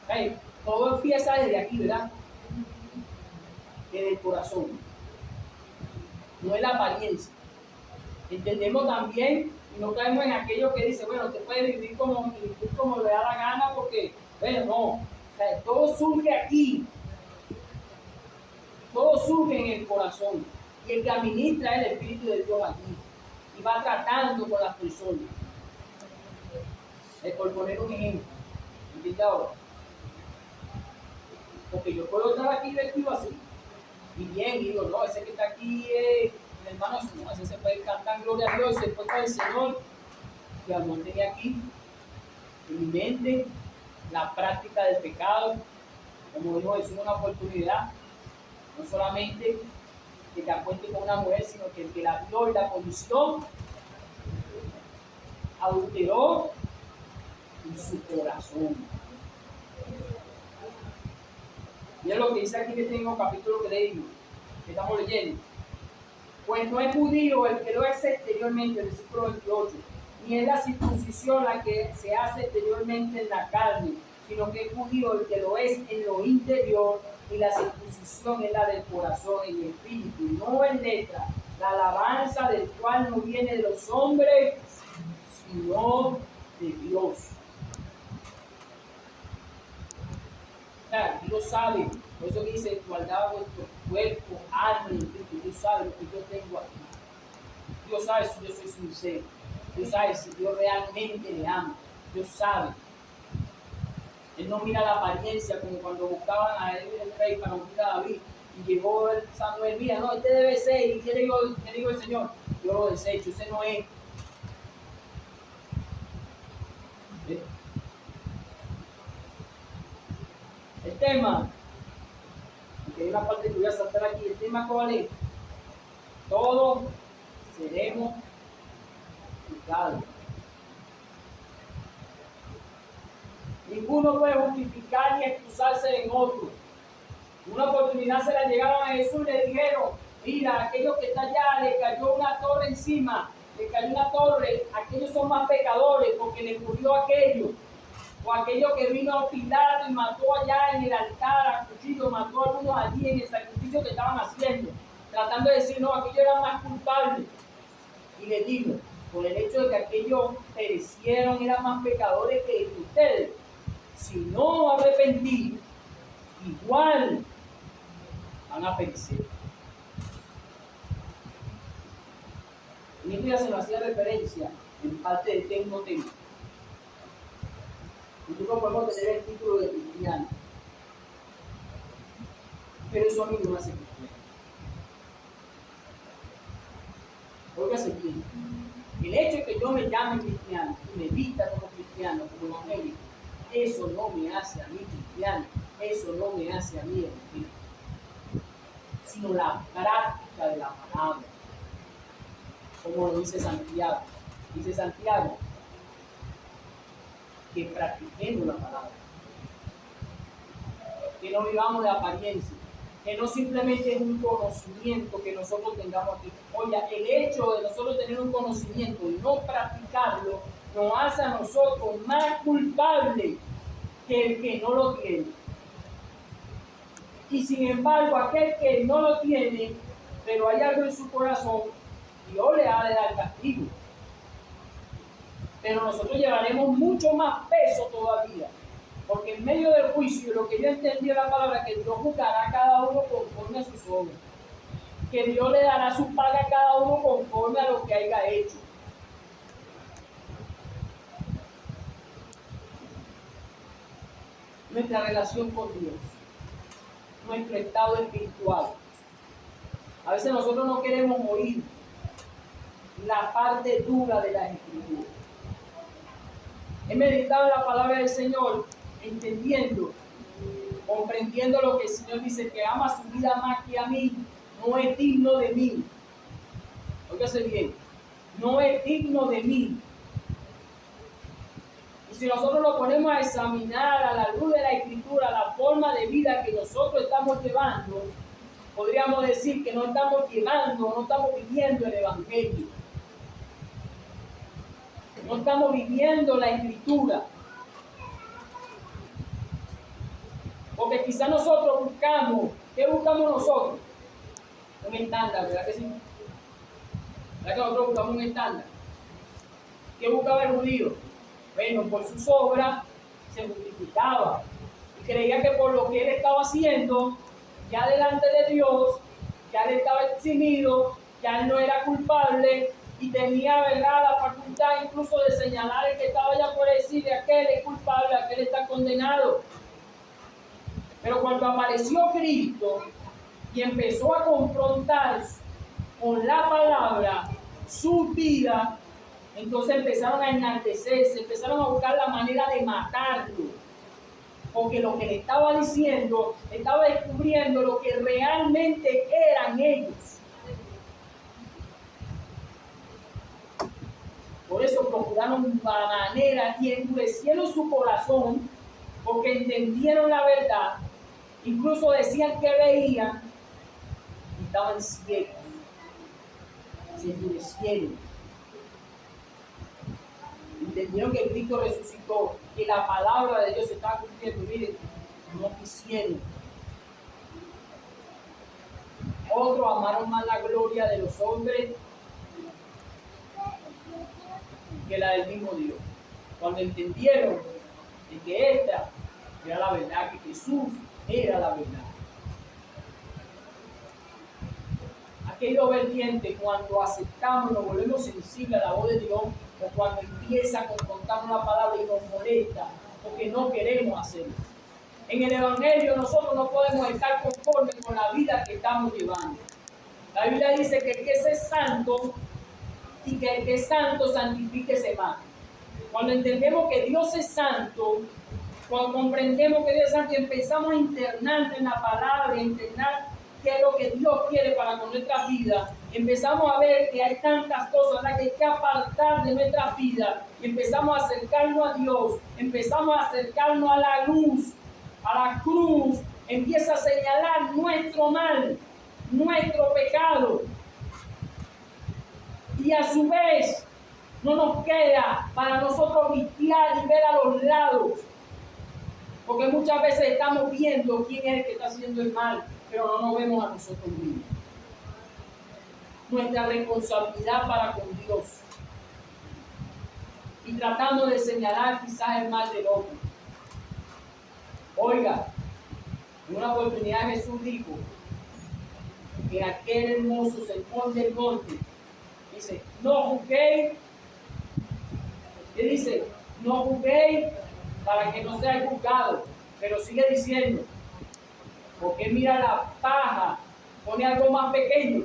Speaker 1: Okay. Todo empieza desde aquí, ¿verdad? Desde el corazón. No es la apariencia. Entendemos también y no caemos en aquello que dice, bueno, te puedes vivir como le da la gana porque, bueno, no. O sea, todo surge aquí. Todo surge en el corazón. Y el que administra es el Espíritu de Dios aquí. Y va tratando con las personas. Por poner un ejemplo. ¿Entiendes ahora? Porque yo puedo estar aquí vestido así. Y bien, y digo, no, ese que está aquí es mi hermano, no, ese se puede cantar gloria a Dios, se fue con el Señor. Que al mantener aquí en mi mente la práctica del pecado, como dijo Jesús, una oportunidad, no solamente que te acueste con una mujer, sino que el que la vio y la conoció, adulteró en su corazón. Mira lo que dice aquí que tengo capítulo que leímos, que estamos leyendo. Pues no es judío el que lo es exteriormente, el versículo 28, ni es la circuncisión la que se hace exteriormente en la carne, sino que es judío el que lo es en lo interior, y la circuncisión es la del corazón, en el espíritu, no en letra, la alabanza del cual no viene de los hombres, sino de Dios. O sea, Dios sabe, por eso dice, guardad vuestro cuerpo, alma y espíritu. Dios sabe lo que yo tengo aquí. Dios sabe si yo soy sincero. Dios sabe si yo realmente le amo. Dios sabe. Él no mira la apariencia como cuando buscaban a él, el rey, para ungir a David. Y llegó el Samuel, mira, no, este debe ser. ¿Y qué le digo el Señor? Yo lo desecho, ese no es. ¿Sí? El tema, porque hay una parte que voy a saltar aquí, el tema cuál es, todos seremos juzgados. Ninguno puede justificar ni excusarse en otro. Una oportunidad se la llegaron a Jesús y le dijeron, mira, aquellos que están allá le cayó una torre encima, le cayó una torre, aquellos son más pecadores porque le ocurrió aquello. o aquello que vino a Pilato y mató allá en el altar a cuchillo, mató a algunos allí en el sacrificio que estaban haciendo, tratando de decir, no, aquello era más culpable. Y les digo, por el hecho de que aquellos perecieron, eran más pecadores que ustedes. Si no arrepentir, igual van a perecer. En este día se nos hacía referencia en parte de Tengo. Nosotros podemos tener el título de cristiano, pero eso a mí no me hace cristiano. Óigase bien, el hecho de que yo me llame cristiano y me vista como cristiano, como evangélico, eso no me hace a mí cristiano, eso no me hace a mí evangélico, sino la práctica de la palabra, como lo dice Santiago. Dice Santiago que practiquemos la palabra, que no vivamos de apariencia, que no simplemente es un conocimiento que nosotros tengamos aquí. Oye, el hecho de nosotros tener un conocimiento y no practicarlo nos hace a nosotros más culpables que el que no lo tiene. Y sin embargo, aquel que no lo tiene, pero hay algo en su corazón, Dios le ha de dar castigo. Pero nosotros llevaremos mucho más peso todavía. Porque en medio del juicio, lo que yo entendí de la palabra, que Dios juzgará a cada uno conforme a sus obras. Que Dios le dará su paga a cada uno conforme a lo que haya hecho. Nuestra relación con Dios, nuestro estado espiritual. A veces nosotros no queremos oír la parte dura de las Escrituras. He meditado en la palabra del Señor, entendiendo, comprendiendo lo que el Señor dice, que ama su vida más que a mí, no es digno de mí. Óigase bien, no es digno de mí. Y si nosotros lo ponemos a examinar a la luz de la Escritura, la forma de vida que nosotros estamos llevando, podríamos decir que no estamos llevando, no estamos viviendo el Evangelio. No estamos viviendo la Escritura. Porque quizás nosotros buscamos, ¿qué buscamos nosotros? Un estándar, ¿verdad que sí? ¿Verdad que nosotros buscamos un estándar? ¿Qué buscaba el judío? Bueno, por sus obras se justificaba y creía que por lo que él estaba haciendo, ya delante de Dios, ya él estaba eximido, ya él no era culpable y tenía, ¿verdad?, la facultad incluso de señalar el que estaba allá por decirle aquel es culpable, aquel está condenado. Pero cuando apareció Cristo y empezó a confrontar con la palabra su vida, entonces empezaron a enaltecerse, empezaron a buscar la manera de matarlo. Porque lo que le estaba diciendo, estaba descubriendo lo que realmente eran ellos. Por eso procuraron la manera y endurecieron su corazón, porque entendieron la verdad. Incluso decían que veían y estaban ciegos. Se endurecieron. Entendieron que Cristo resucitó, que la palabra de Dios se está cumpliendo. Miren, no quisieron. Otros amaron más la gloria de los hombres que la del mismo Dios. Cuando entendieron de que esta era la verdad, que Jesús era la verdad. Aquello vertiente, cuando aceptamos, nos volvemos sensibles a la voz de Dios, o cuando empieza a confrontarnos la palabra y nos molesta, porque no queremos hacerlo. En el Evangelio nosotros no podemos estar conformes con la vida que estamos llevando. La Biblia dice que el que es santo y que el que es santo santifíquese más. Cuando entendemos que Dios es santo, cuando comprendemos que Dios es santo y empezamos a internar en la palabra, a internar qué es lo que Dios quiere para con nuestras vidas, empezamos a ver que hay tantas cosas que hay que apartar de nuestras vidas, y empezamos a acercarnos a Dios, empezamos a acercarnos a la luz, a la cruz, empieza a señalar nuestro mal, nuestro pecado, y a su vez No nos queda para nosotros vigiar y ver a los lados. Porque muchas veces estamos viendo quién es el que está haciendo el mal, pero no nos vemos a nosotros mismos. Nuestra responsabilidad para con Dios. Y tratando de señalar quizás el mal del otro. Oiga, en una oportunidad Jesús dijo, en aquel hermoso sermón del monte, dice, no juzguéis, ¿qué dice? No juzguéis para que no seáis juzgados, pero sigue diciendo, porque mira la paja, pone algo más pequeño,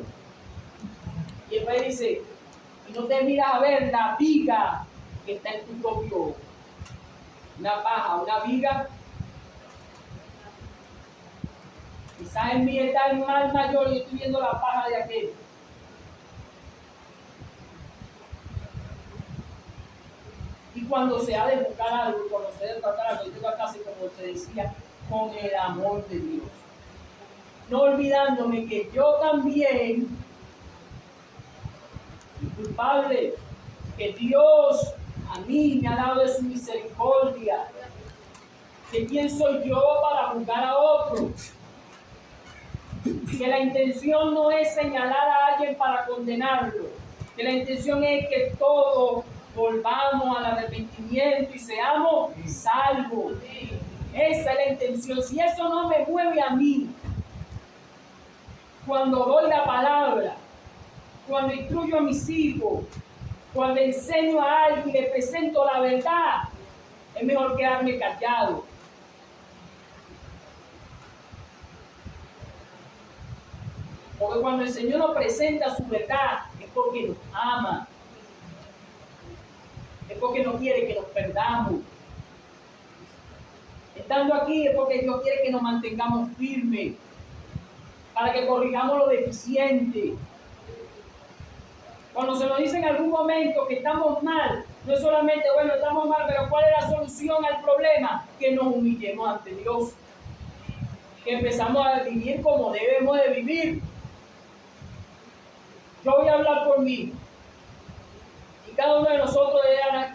Speaker 1: y después dice, y no te miras a ver la viga que está en tu propio ojo. Una paja, una viga. Quizás en mí está el mal mayor y estoy viendo la paja de aquel. Y cuando se ha de buscar algo, cuando se ha de tratar algo, yo casi como se decía, con el amor de Dios. No olvidándome que yo también, culpable, que Dios a mí me ha dado de su misericordia. Que quién soy yo para juzgar a otro. Que la intención no es señalar a alguien para condenarlo. Que la intención es que todos volvamos al arrepentimiento y seamos salvos. Esa es la intención. Si eso no me mueve a mí, cuando doy la palabra, cuando instruyo a mis hijos, cuando enseño a alguien y le presento la verdad, es mejor quedarme callado. Porque cuando el Señor nos presenta su verdad, es porque nos ama. Es porque no quiere que nos perdamos. Estando aquí es porque Dios quiere que nos mantengamos firmes, para que corrijamos lo deficiente. Cuando se nos dice en algún momento que estamos mal, no es solamente, bueno, estamos mal, pero ¿cuál es la solución al problema? Que nos humillemos ante Dios. Que empezamos a vivir como debemos de vivir. Yo voy a hablar por mí. Y cada uno de nosotros,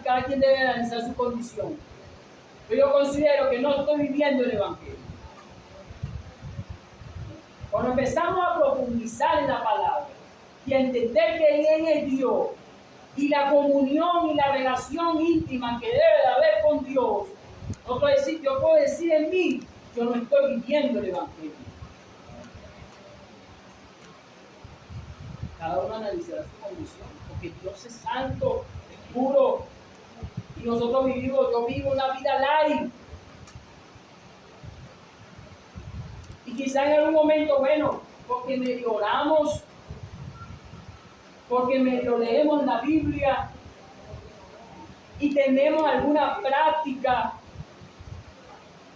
Speaker 1: cada quien debe analizar su condición. Pero yo considero que no estoy viviendo el Evangelio. Cuando empezamos a profundizar en la palabra y a entender que Él es Dios y la comunión y la relación íntima que debe de haber con Dios, yo puedo decir en mí, yo no estoy viviendo el Evangelio. Cada uno analizará su condición, porque Dios es santo, es puro, y nosotros yo vivo una vida light. Y quizá en algún momento, bueno, porque medio oramos, porque medio leemos la Biblia y tenemos alguna práctica,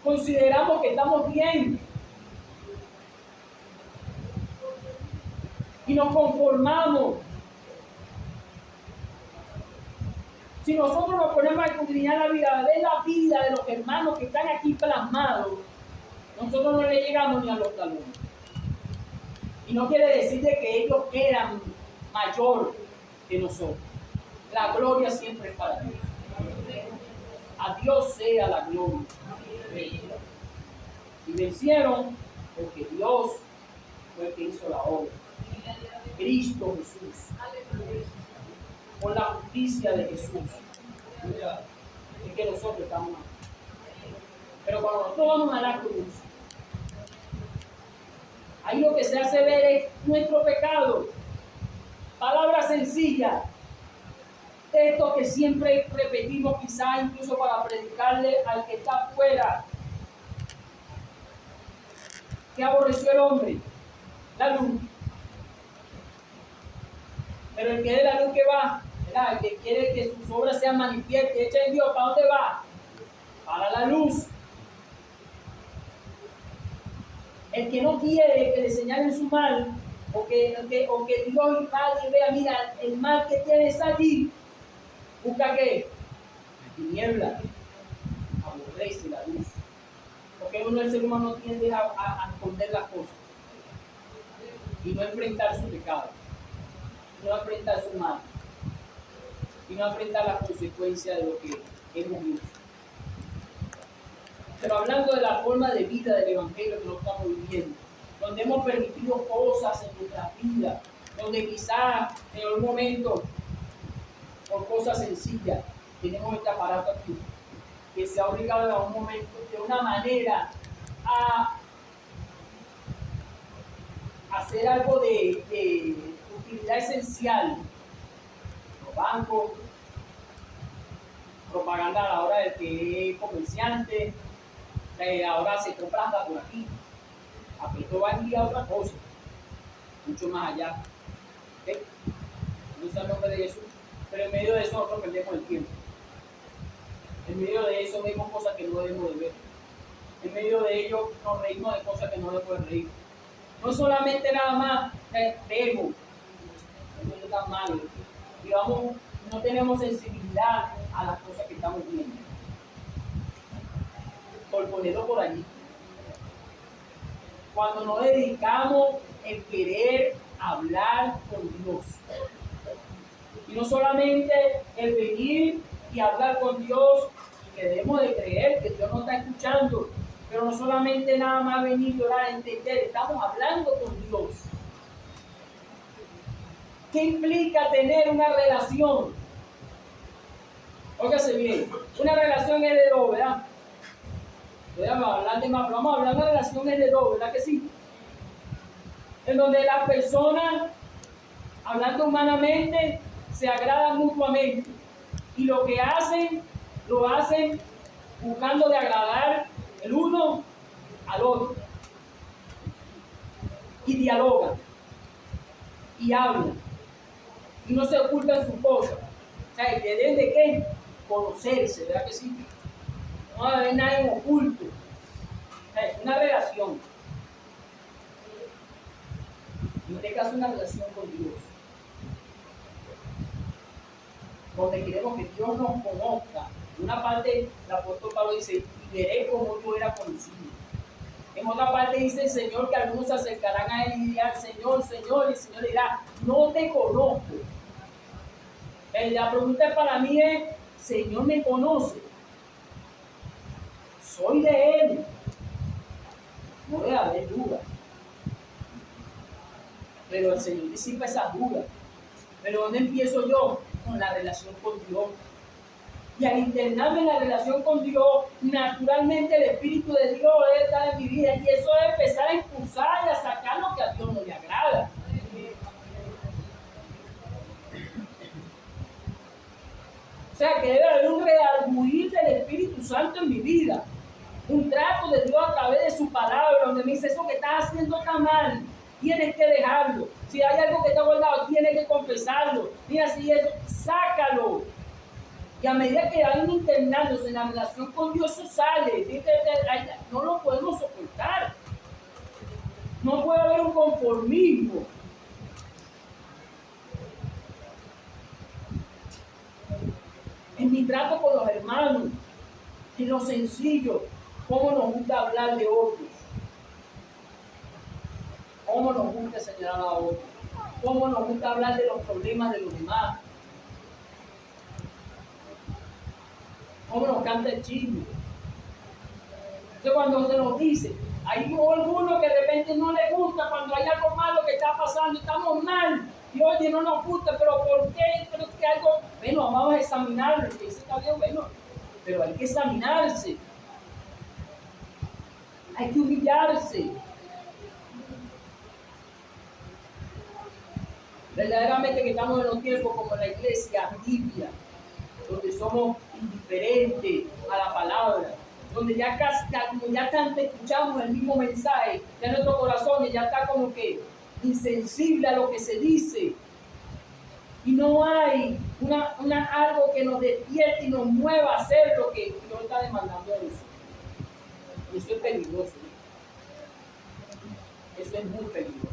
Speaker 1: consideramos que estamos bien. Y nos conformamos. Si nosotros nos ponemos a escudriñar la vida de los hermanos que están aquí plasmados, nosotros no le llegamos ni a los talones. Y no quiere decir de que ellos eran mayor que nosotros. La gloria siempre es para Dios. A Dios sea la gloria. Si vencieron, porque Dios fue el que hizo la obra. Cristo Jesús. Por la justicia de Jesús. Es que nosotros estamos aquí. Pero cuando nosotros vamos a la cruz, ahí lo que se hace ver es nuestro pecado. Palabra sencilla. Esto que siempre repetimos, quizá incluso para predicarle al que está afuera. ¿Qué aborreció el hombre? La luz. Pero el que de la luz que va, ¿verdad? El que quiere que sus obras sean manifiestas, hecha en Dios, ¿para dónde va? Para la luz. El que no quiere que le señalen su mal, o que Dios y vea, mira, el mal que tienes allí, busca qué? Tiniebla, aborrece la luz. Porque uno, el ser humano, tiende a esconder las cosas y no enfrentar su pecado, no enfrentar su mal. y no enfrentar las consecuencias de lo que hemos hecho. Pero hablando de la forma de vida del Evangelio que lo estamos viviendo, donde hemos permitido cosas en nuestras vidas, donde quizás en algún momento, por cosas sencillas, tenemos este aparato aquí, que se ha obligado en algún momento de una manera a hacer algo de utilidad esencial. Los bancos, propaganda a la hora del que es comerciante, ahora se compra hasta por aquí. A esto va a enviar otra cosa, mucho más allá. ¿Okay? No usa el nombre de Jesús, pero en medio de eso nosotros perdemos el tiempo. En medio de eso vemos cosas que no debemos de ver. En medio de ello nos reímos de cosas que no debemos de reír. No solamente nada más vemos, no es tan malo, digamos, no tenemos sensibilidad a las cosas que estamos viendo. Por ponerlo por allí. Cuando nos dedicamos en querer hablar con Dios. Y no solamente el venir y hablar con Dios, y que debemos de creer que Dios nos está escuchando, pero no solamente nada más venir y orar, entender, estamos hablando con Dios. ¿Qué implica tener una relación? Óigase bien, una relación es de dos, ¿verdad? Vamos a hablar de más, pero vamos a hablar de una relación es de dos, ¿verdad que sí? En donde las personas, hablando humanamente, se agradan mutuamente. Y lo que hacen, lo hacen buscando de agradar el uno al otro. Y dialogan. Y hablan. Y no se ocultan sus cosas. O sea, que deben de qué? Conocerse, ¿verdad que sí? No va a haber nada en oculto. O sea, es una relación. En este caso, una relación con Dios. Donde queremos que Dios nos conozca. En una parte, el apóstol Pablo dice, y veré como yo era conocido. En otra parte dice el Señor que algunos se acercarán a Él y dirán, Señor, Señor, y el Señor dirá, no te conozco. La pregunta para mí es, Señor me conoce. Soy de Él. No debe haber duda. Pero el Señor disipa esas dudas. Pero ¿dónde empiezo yo? Con la relación con Dios. Y al internarme en la relación con Dios, naturalmente el Espíritu de Dios debe estar en mi vida. Y eso es empezar a impulsar y a sacar lo que a Dios no le agrada. O sea, que debe haber un redarguir del Espíritu Santo en mi vida. Un trato de Dios a través de su palabra, donde me dice, eso que estás haciendo está mal. Tienes que dejarlo. Si hay algo que te ha guardado, tienes que confesarlo. Mira, si eso, sácalo. Y a medida que vayan internándose en la relación con Dios, eso sale. No lo podemos soportar. No puede haber un conformismo. En mi trato con los hermanos, en lo sencillo, cómo nos gusta hablar de otros. Cómo nos gusta señalar a otros. Cómo nos gusta hablar de los problemas de los demás. Cómo nos canta el chisme. Entonces cuando se nos dice, hay algunos que de repente no les gusta cuando hay algo malo que está pasando, estamos mal, y oye, no nos gusta, pero ¿por qué? Pero que algo, bueno, vamos a examinarlo, que dice está bien, bueno, pero hay que examinarse, hay que humillarse. Verdaderamente que estamos en los tiempos como la iglesia tibia, donde somos indiferentes a la palabra, donde ya casi, como ya tanto escuchamos el mismo mensaje, ya nuestro corazón ya está como que insensible a lo que se dice. Y no hay algo que nos despierte y nos mueva a hacer lo que Dios está demandando de nosotros. Y eso es peligroso. Eso es muy peligroso.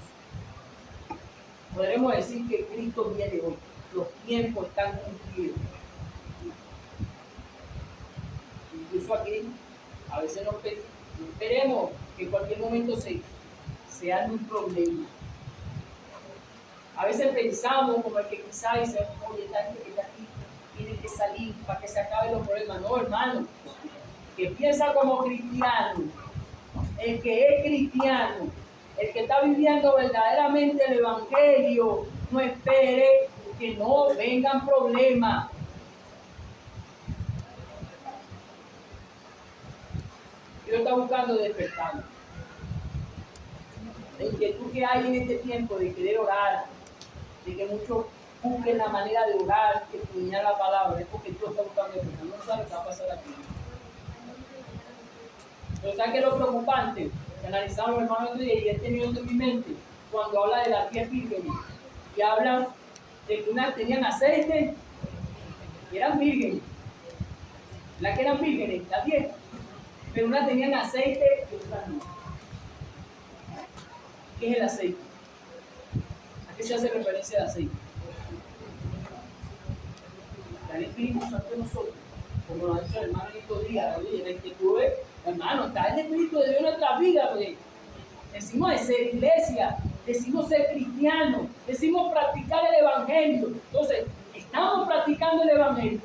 Speaker 1: Podremos decir que Cristo viene hoy. Los tiempos están cumplidos. Incluso aquí, a veces nos esperemos que en cualquier momento se arme un problema. A veces pensamos como el que quizá dice, oye, esta gente que está aquí salir para que se acaben los problemas. No, hermano, que piensa como cristiano, el que es cristiano, el que está viviendo verdaderamente el evangelio, no espere que no vengan problemas. Dios está buscando despertar. La inquietud que hay en este tiempo de querer orar, de que muchos busquen la manera de orar, de escudriñar la palabra, es porque Dios está buscando despertar. No sabe qué va a pasar aquí. Pero ¿sabes qué es lo preocupante? Que analizamos los hermanos de y he tenido en mi mente cuando habla de las 10 vírgenes y hablan de que unas tenían aceite y eran vírgenes. Las que eran vírgenes, las 10, pero unas tenían aceite y otras no. ¿Qué es el aceite? ¿A qué se hace referencia de aceite? El Espíritu Santo de nosotros, como lo ha dicho el hermano en estos días, oye, la inquietud es, hermano, está el Espíritu de Dios en nuestra vida, porque decimos de ser iglesia, decimos ser cristianos, decimos practicar el evangelio. Entonces, estamos practicando el evangelio,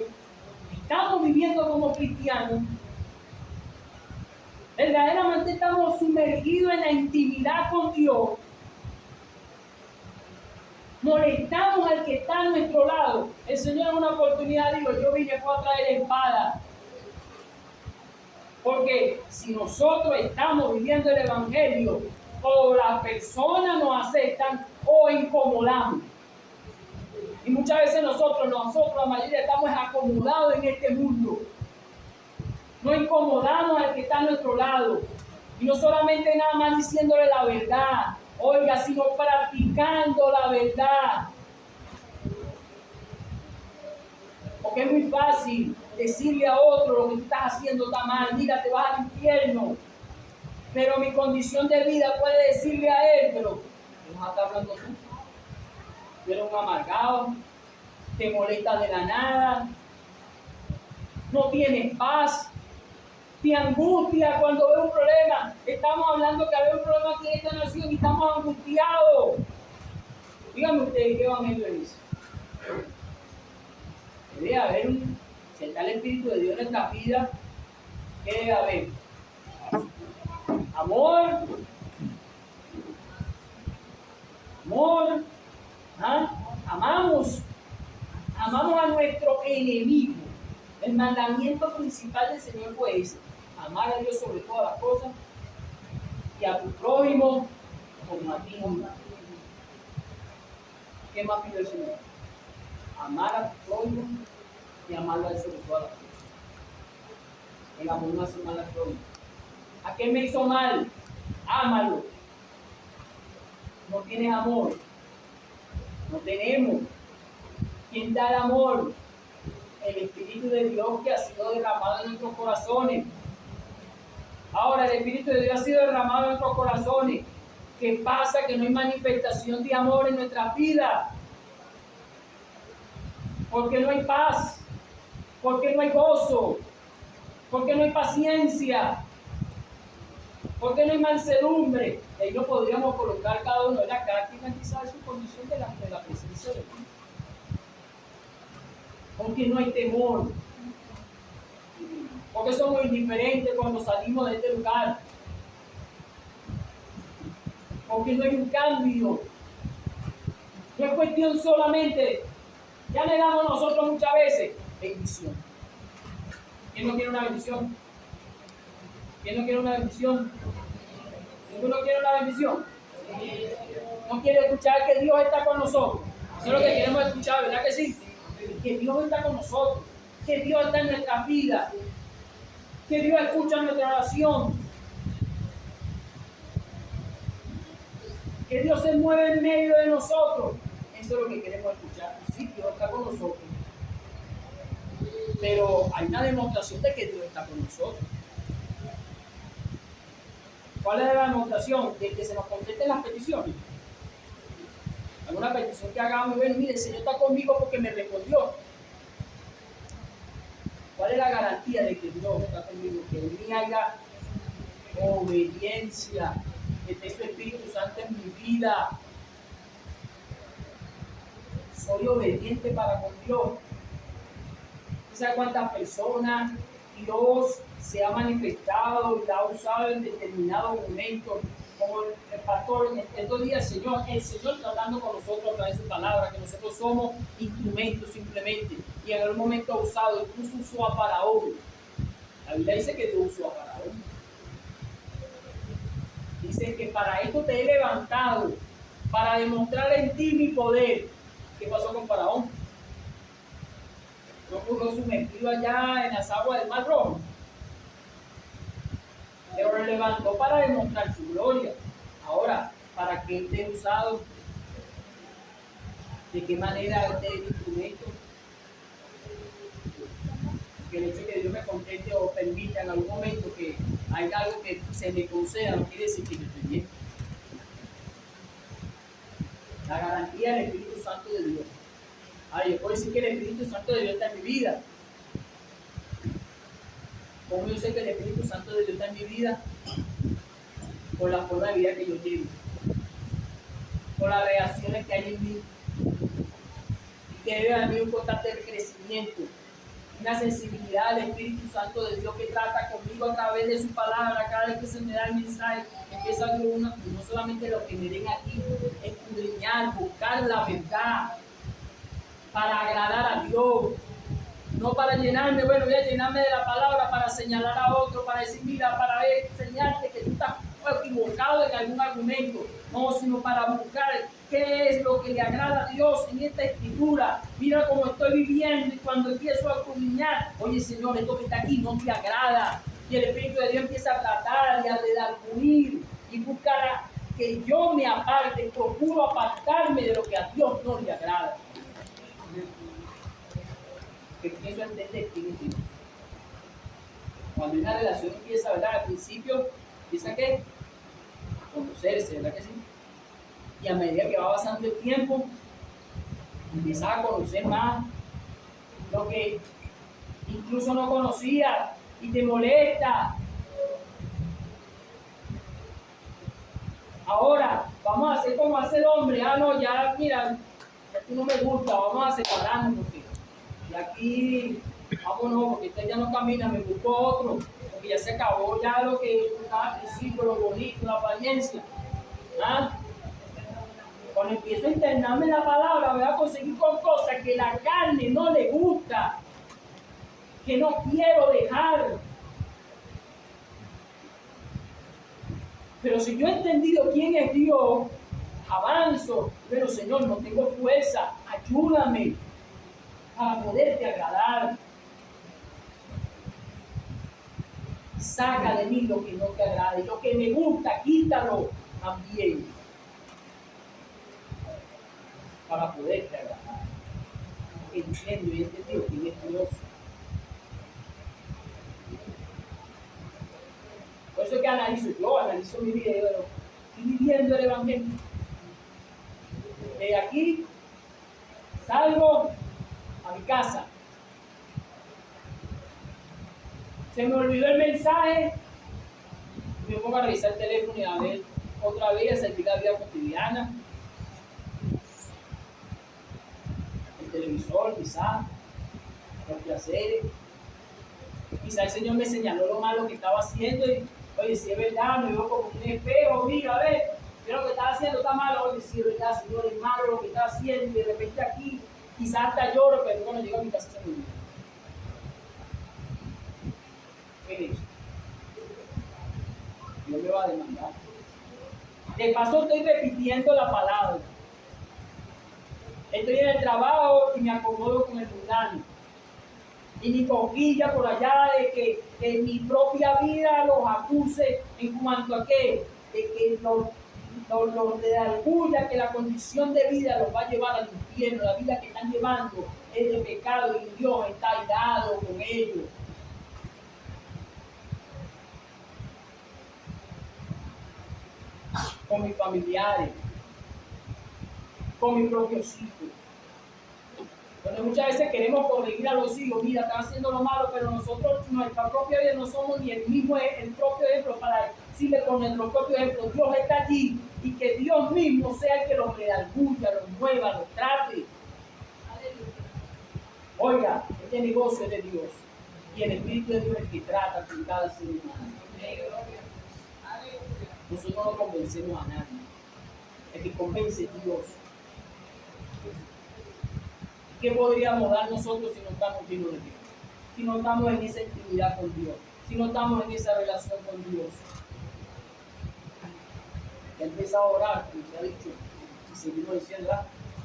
Speaker 1: estamos viviendo como cristianos, verdaderamente estamos sumergidos en la intimidad con Dios. Molestamos al que está a nuestro lado. El Señor en una oportunidad dijo, yo vine fue a traer espada. Porque si nosotros estamos viviendo el evangelio, o las personas nos aceptan o incomodamos. Y muchas veces nosotros, la mayoría, estamos acomodados en este mundo. No incomodamos al que está a nuestro lado. Y no solamente nada más diciéndole la verdad, oiga, sino practicando la verdad. Porque es muy fácil decirle a otro lo que tú estás haciendo está mal, mira, te vas al infierno. Pero mi condición de vida puede decirle a él, pero ¿qué vas a estar hablando tú? Tú eres un amargado, te molesta de la nada, no tienes paz, te angustia cuando ves un problema. Estamos hablando que hay un problema aquí en esta nación y estamos angustiados. Díganme ustedes, ¿qué evangelio es? Debe haber si está el Espíritu de Dios en nuestra vida, ¿qué debe haber? Amor, ¿ah? Amamos a nuestro enemigo. El mandamiento principal del Señor fue ese: amar a Dios sobre todas las cosas y a tu prójimo como a ti mismo. ¿Qué más pide el Señor? Amar a tu prójimo y amarlo a Él sobre todas las cosas. El amor no hace mal al prójimo. ¿A qué me hizo mal? Ámalo. No tienes amor. No tenemos. ¿Quién da el amor? El Espíritu de Dios que ha sido derramado en nuestros corazones. Ahora, el Espíritu de Dios ha sido derramado en nuestros corazones. ¿Qué pasa? Que no hay manifestación de amor en nuestra vida. Porque no hay paz. Porque no hay gozo. Porque no hay paciencia. Porque no hay mansedumbre. Y ahí lo podríamos colocar cada uno. Cada quien aquí sabe su condición de la presencia de Dios. Porque no hay temor. Porque somos indiferentes cuando salimos de este lugar. Porque no hay un cambio. No es cuestión solamente, ya negamos nosotros muchas veces, bendición. ¿Quién no quiere una bendición? ¿Quién no quiere una bendición? ¿Ninguno quiere una bendición? No quiere escuchar que Dios está con nosotros. Eso es lo que queremos escuchar, ¿verdad que sí? Que Dios está con nosotros, que Dios está en nuestras vidas, que Dios escucha nuestra oración, que Dios se mueve en medio de nosotros. Eso es lo que queremos escuchar. Sí, Dios está con nosotros, pero hay una demostración de que Dios está con nosotros. ¿Cuál es la demostración? De que se nos contesten las peticiones. Alguna petición que hagamos y ven, mire, el Señor está conmigo porque me respondió. ¿Cuál es la garantía de que Dios está conmigo? Que en mí haya obediencia, que esté su Espíritu Santo en mi vida. Soy obediente para con Dios. ¿Sabe cuántas personas Dios se ha manifestado y la ha usado en determinados momentos? Como el pastor en estos días, el Señor está hablando con nosotros a través de su palabra, que nosotros somos instrumentos simplemente. Y en algún momento ha usado, incluso usó a Faraón. La Biblia dice que Dios usó a Faraón. Dice que para esto te he levantado, para demostrar en ti mi poder. ¿Qué pasó con Faraón? No pudo sumergido allá en las aguas del Mar Rojo. Pero lo levantó para demostrar su gloria. Ahora, ¿para qué esté usado? ¿De qué manera esté el instrumento? Que el hecho de que Dios me conteste o permita en algún momento que haya algo que se me conceda, no quiere decir que yo estoy bien. La garantía del Espíritu Santo de Dios. Ahora, yo puedo decir que el Espíritu Santo de Dios está en mi vida. ¿Cómo yo sé que el Espíritu Santo de Dios está en mi vida? Por la forma de vida que yo tengo, por las reacciones que hay en mí, y que debe haber un constante crecimiento, una sensibilidad al Espíritu Santo de Dios que trata conmigo a través de su palabra. Cada vez que se me da el mensaje, empieza a ver no solamente lo que me den aquí, escudriñar, buscar la verdad para agradar a Dios. No para llenarme, bueno, voy a llenarme de la palabra para señalar a otro, para decir, mira, para enseñarte que tú estás equivocado en algún argumento. No, sino para buscar qué es lo que le agrada a Dios en esta escritura. Mira cómo estoy viviendo, y cuando empiezo a escudriñar, oye Señor, esto que está aquí no te agrada. Y el Espíritu de Dios empieza a tratar y a redarguir y buscar que yo me aparte, procuro apartarme de lo que a Dios no le agrada. Que empiezo a entender quién es Dios. Cuando una relación empieza, ¿verdad? Al principio empieza ¿qué? A conocerse, ¿verdad que sí? Y a medida que va pasando el tiempo, empiezas a conocer más lo que incluso no conocías y te molesta. Ahora, vamos a hacer como hace el hombre. Ah, no, ya, mira, esto no me gusta, vamos a separarnos porque de aquí, vámonos, porque este ya no camina, me busco otro, porque ya se acabó ya lo que estaba al principio, lo bonito, la apariencia. ¿Ah? Cuando empiezo a internarme en la palabra, voy a conseguir con cosas que la carne no le gusta, que no quiero dejar. Pero si yo he entendido quién es Dios, avanzo. Pero Señor, no tengo fuerza, ayúdame para poderte agradar. Saca de mí lo que no te agrade, lo que me gusta, quítalo también para poderte agradar. Entiendo y he entendido quién es Dios. Por eso es que analizo mi vida y digo, estoy viviendo el Evangelio. De aquí salgo a mi casa. Se me olvidó el mensaje, me pongo a revisar el teléfono y a ver otra vez, a sentir la vida cotidiana. El televisor, quizás, los placeres. Quizás el Señor me señaló lo malo que estaba haciendo y, oye, si es verdad, me veo como un espejo, mira, a ver, lo que estaba haciendo está malo. Oye, si es verdad, Señor, es malo lo que está haciendo, y de repente aquí, quizás hasta lloro, pero cuando llego a mi casa se me olvida. ¿Qué es eso? Dios me va a demandar. De paso estoy repitiendo la palabra. Estoy en el trabajo y me acomodo con el mundano. Y mi coquilla por allá de que mi propia vida los acuse en cuanto a qué, de que los de orgullo, que la condición de vida los va a llevar al infierno, la vida que están llevando es de pecado y Dios está airado con ellos. Con mis familiares, con mis propios hijos. Donde muchas veces queremos corregir a los hijos, mira, están haciendo lo malo, pero nosotros, nuestra propia vida, no somos ni el propio ejemplo para decirle con nuestro propio ejemplo, Dios está allí, y que Dios mismo sea el que los redarguya, los mueva, los trate. Oiga, este negocio es de Dios. Y el Espíritu de Dios es el que trata con cada ser humano. Nosotros no convencemos a nadie. El que convence es Dios. ¿Qué podríamos dar nosotros si no estamos llenos de Dios? Si no estamos en esa intimidad con Dios, si no estamos en esa relación con Dios. Ya empieza a orar, como se ha dicho, y seguimos diciendo,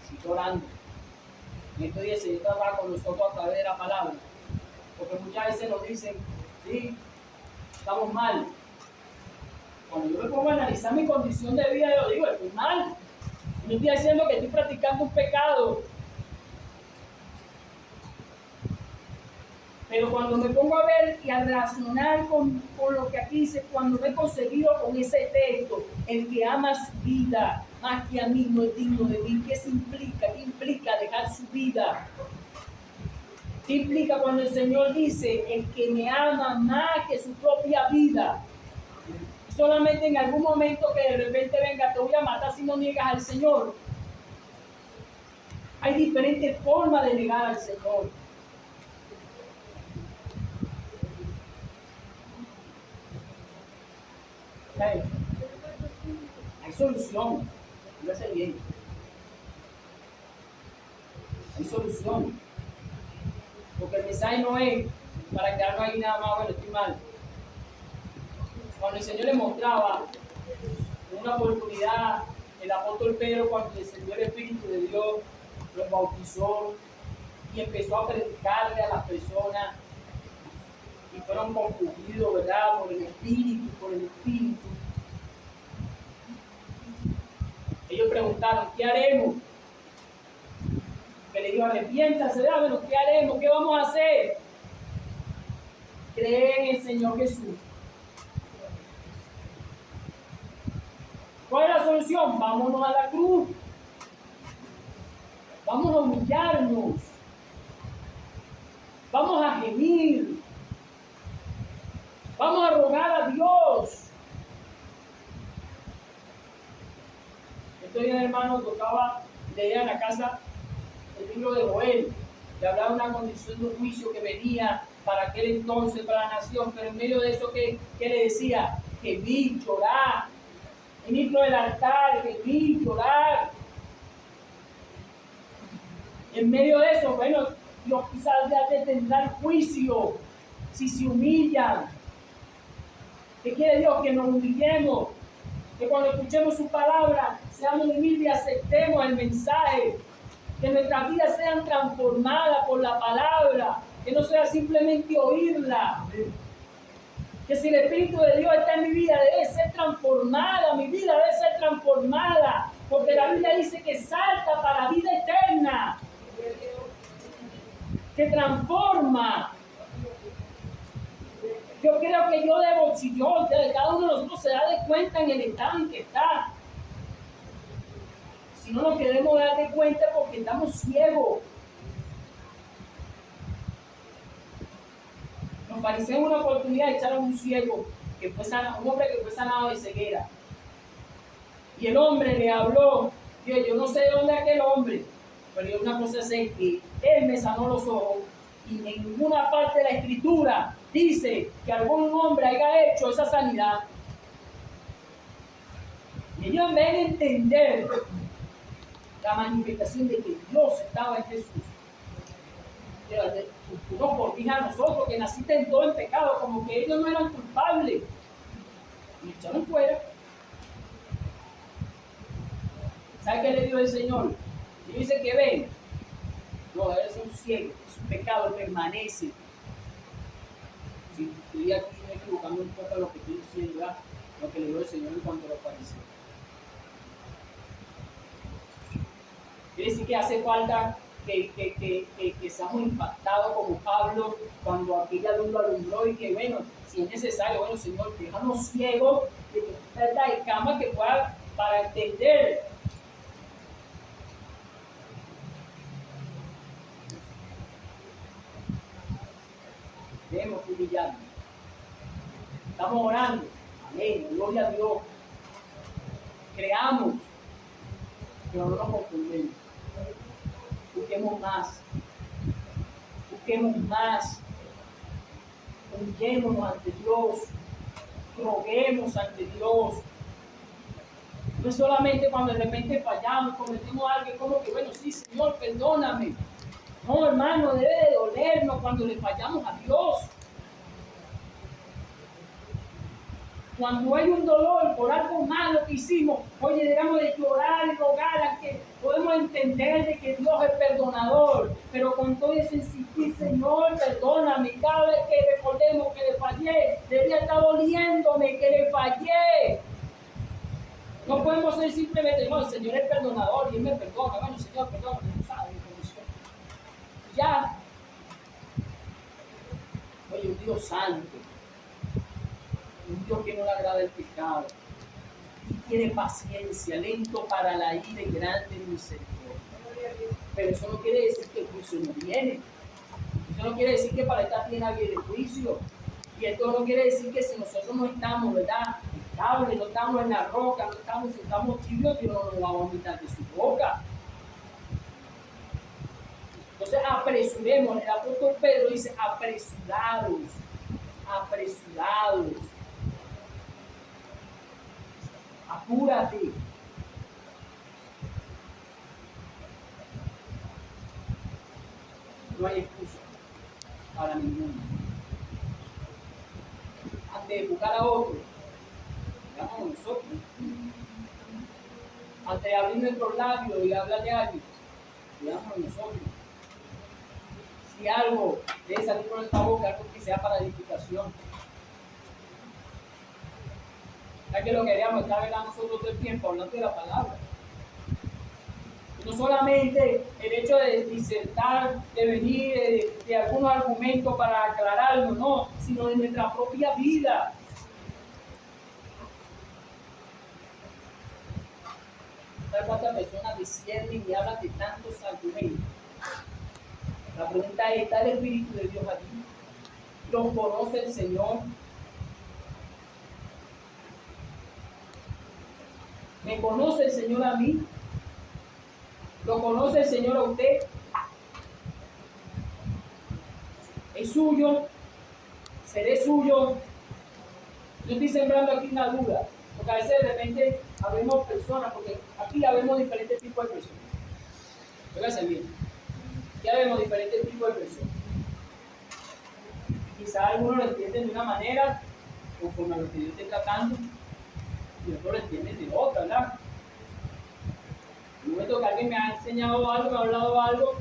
Speaker 1: sigue orando. En estos días el Señor trabaja con nosotros a través de la palabra, porque muchas veces nos dicen, sí, estamos mal. Cuando yo me pongo a analizar mi condición de vida, yo digo, estoy mal. No estoy diciendo que estoy practicando un pecado. Pero cuando me pongo a ver y a razonar con lo que aquí dice, cuando me he conseguido con ese texto, el que ama su vida más que a mí no es digno de mí, ¿qué se implica? ¿Qué implica dejar su vida? ¿Qué implica cuando el Señor dice, el que me ama más que su propia vida? Solamente en algún momento que de repente venga, te voy a matar si no niegas al Señor. Hay diferentes formas de negar al Señor. Hay solución, lo hace bien. Hay solución. Porque el mensaje no es para quedarnos ahí nada más, bueno, estoy mal. Cuando el Señor le mostraba una oportunidad, el apóstol Pedro, cuando descendió el Espíritu de Dios, los bautizó y empezó a predicarle a las personas y fueron confundidos, ¿verdad? Por el Espíritu. Ellos preguntaron, ¿qué haremos? Que le dijo, arrepiéntase, bueno, ¿qué haremos? ¿Qué vamos a hacer? Cree en el Señor Jesús. ¿Cuál es la solución? Vámonos a la cruz. Vamos a humillarnos. Vamos a gemir. Vamos a rogar a Dios. Estos días, hermano, tocaba leer en la casa el libro de Joel. Le hablaba de una condición de un juicio que venía para aquel entonces, para la nación, pero en medio de eso, ¿qué le decía? Gemir, llorar. Venir por el altar, gemir, llorar. En medio de eso, bueno, Dios quizás ya te tendrá el juicio si se humillan. ¿Qué quiere Dios? Que nos humillemos. Que cuando escuchemos su palabra, seamos humildes y aceptemos el mensaje. Que nuestras vidas sean transformadas por la palabra. Que no sea simplemente oírla. Que si el Espíritu de Dios está en mi vida, debe ser transformada. Mi vida debe ser transformada. Porque la Biblia dice que salta para vida eterna. Que transforma. Yo creo que yo debo, si yo, cada uno de nosotros se da de cuenta en el estado en que está. Si no nos queremos dar de cuenta porque estamos ciegos. Los fariseos una oportunidad echaron un ciego, que fue sanado, un hombre que fue sanado de ceguera. Y el hombre le habló, yo no sé de dónde es aquel hombre, pero yo una cosa sé que él me sanó los ojos. Y en ninguna parte de la Escritura dice que algún hombre haya hecho esa sanidad. Y ellos, en vez de entender la manifestación de que Dios estaba en Jesús, tú nos corrijas a nosotros que naciste en todo el pecado, como que ellos no eran culpables. Y echaron fuera. ¿Sabe qué le dijo el Señor? Y dice que ven. No, eres un ciego, su pecado permanece. Si estoy aquí me equivocando un poco de lo que estoy diciendo, ¿verdad? Lo que le dijo el Señor en cuanto a los fariseos. Quiere decir que hace falta que seamos impactados como Pablo cuando aquella luz lo alumbró y que, bueno, si es necesario, bueno, Señor, déjanos ciegos de la escama que pueda para entender. Debemos humillarnos. Estamos orando. Amén. Gloria a Dios. Creamos, pero no nos confundemos. Busquemos más. busquemos más, humillémonos ante Dios, roguemos ante Dios. No es solamente cuando de repente fallamos, cometemos algo, como que, bueno, sí, Señor, perdóname. No, hermano, debe de dolernos cuando le fallamos a Dios. Cuando hay un dolor por algo malo que hicimos, oye, debemos de llorar y rogar a que podemos entender de que Dios es perdonador, pero con todo eso insistir, Señor, perdóname. Cada vez que recordemos que le fallé, debería estar doliéndome que le fallé. No podemos ser simplemente, no, el Señor es perdonador y Él me perdona. Bueno, Señor, perdóname, tú sabes mi condición. Ya. Oye, un Dios santo. Un Dios que no le agrada el pecado y tiene paciencia, lento para la ira y grande en misericordia. Pero eso no quiere decir que el juicio no viene. Eso no quiere decir que para esta tierra viene el juicio. Y esto no quiere decir que si nosotros no estamos, ¿verdad?, estables, no estamos en la roca, no estamos tibios, Dios no nos va a vomitar de su boca. Entonces apresuremos. El apóstol Pedro dice: apresurados, apresurados. Apúrate. No hay excusa para ninguno. Antes de buscar a otro, veamos a nosotros. Antes de abrir nuestros labios y hablar de alguien, veamos a nosotros. Si algo debe salir por esta boca, algo que sea para edificación. Ya que lo queríamos estar hablando nosotros todo el tiempo, hablando de la palabra. Y no solamente el hecho de disertar, de venir de algunos argumentos para aclararlo, no, sino de nuestra propia vida. ¿Sabes cuántas personas disciernen y hablan de tantos argumentos? La pregunta es: ¿está el Espíritu de Dios allí? ¿Los conoce el Señor? ¿Me conoce el Señor a mí? ¿Lo conoce el Señor a usted? ¿Es suyo? ¿Seré suyo? Yo estoy sembrando aquí una duda, porque a veces de repente habemos personas, porque aquí ya vemos diferentes tipos de personas. Fíjense bien, ya vemos diferentes tipos de personas. Quizás algunos lo entienden de una manera, conforme a lo que yo estoy tratando, y otros lo entienden de otra, ¿verdad? En un momento que alguien me ha enseñado algo, me ha hablado algo,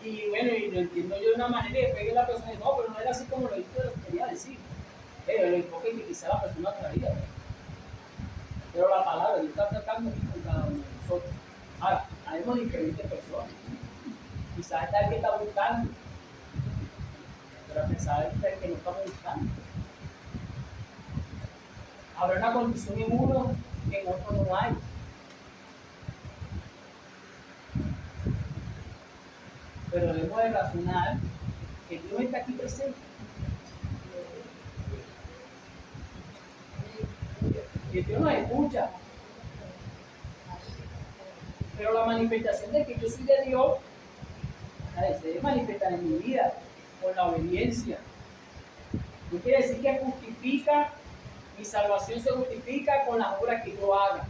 Speaker 1: y bueno, y lo entiendo yo de una manera, y después que la persona dice: no, pero no era así como lo quería decir. Pero el enfoque que quizá la persona traía, ¿verdad? Pero la palabra Dios está tratando con cada uno de nosotros. Ahora, habemos diferentes personas. Quizás está el que está buscando, pero a pesar de que no estamos buscando. Habrá una condición en uno que en otro no hay. Pero debemos de razonar que Dios está aquí presente. Que Dios nos escucha. Pero la manifestación de que yo soy de Dios se debe manifestar en mi vida por la obediencia. No quiere decir que justifica, mi salvación se justifica con las obras que yo haga.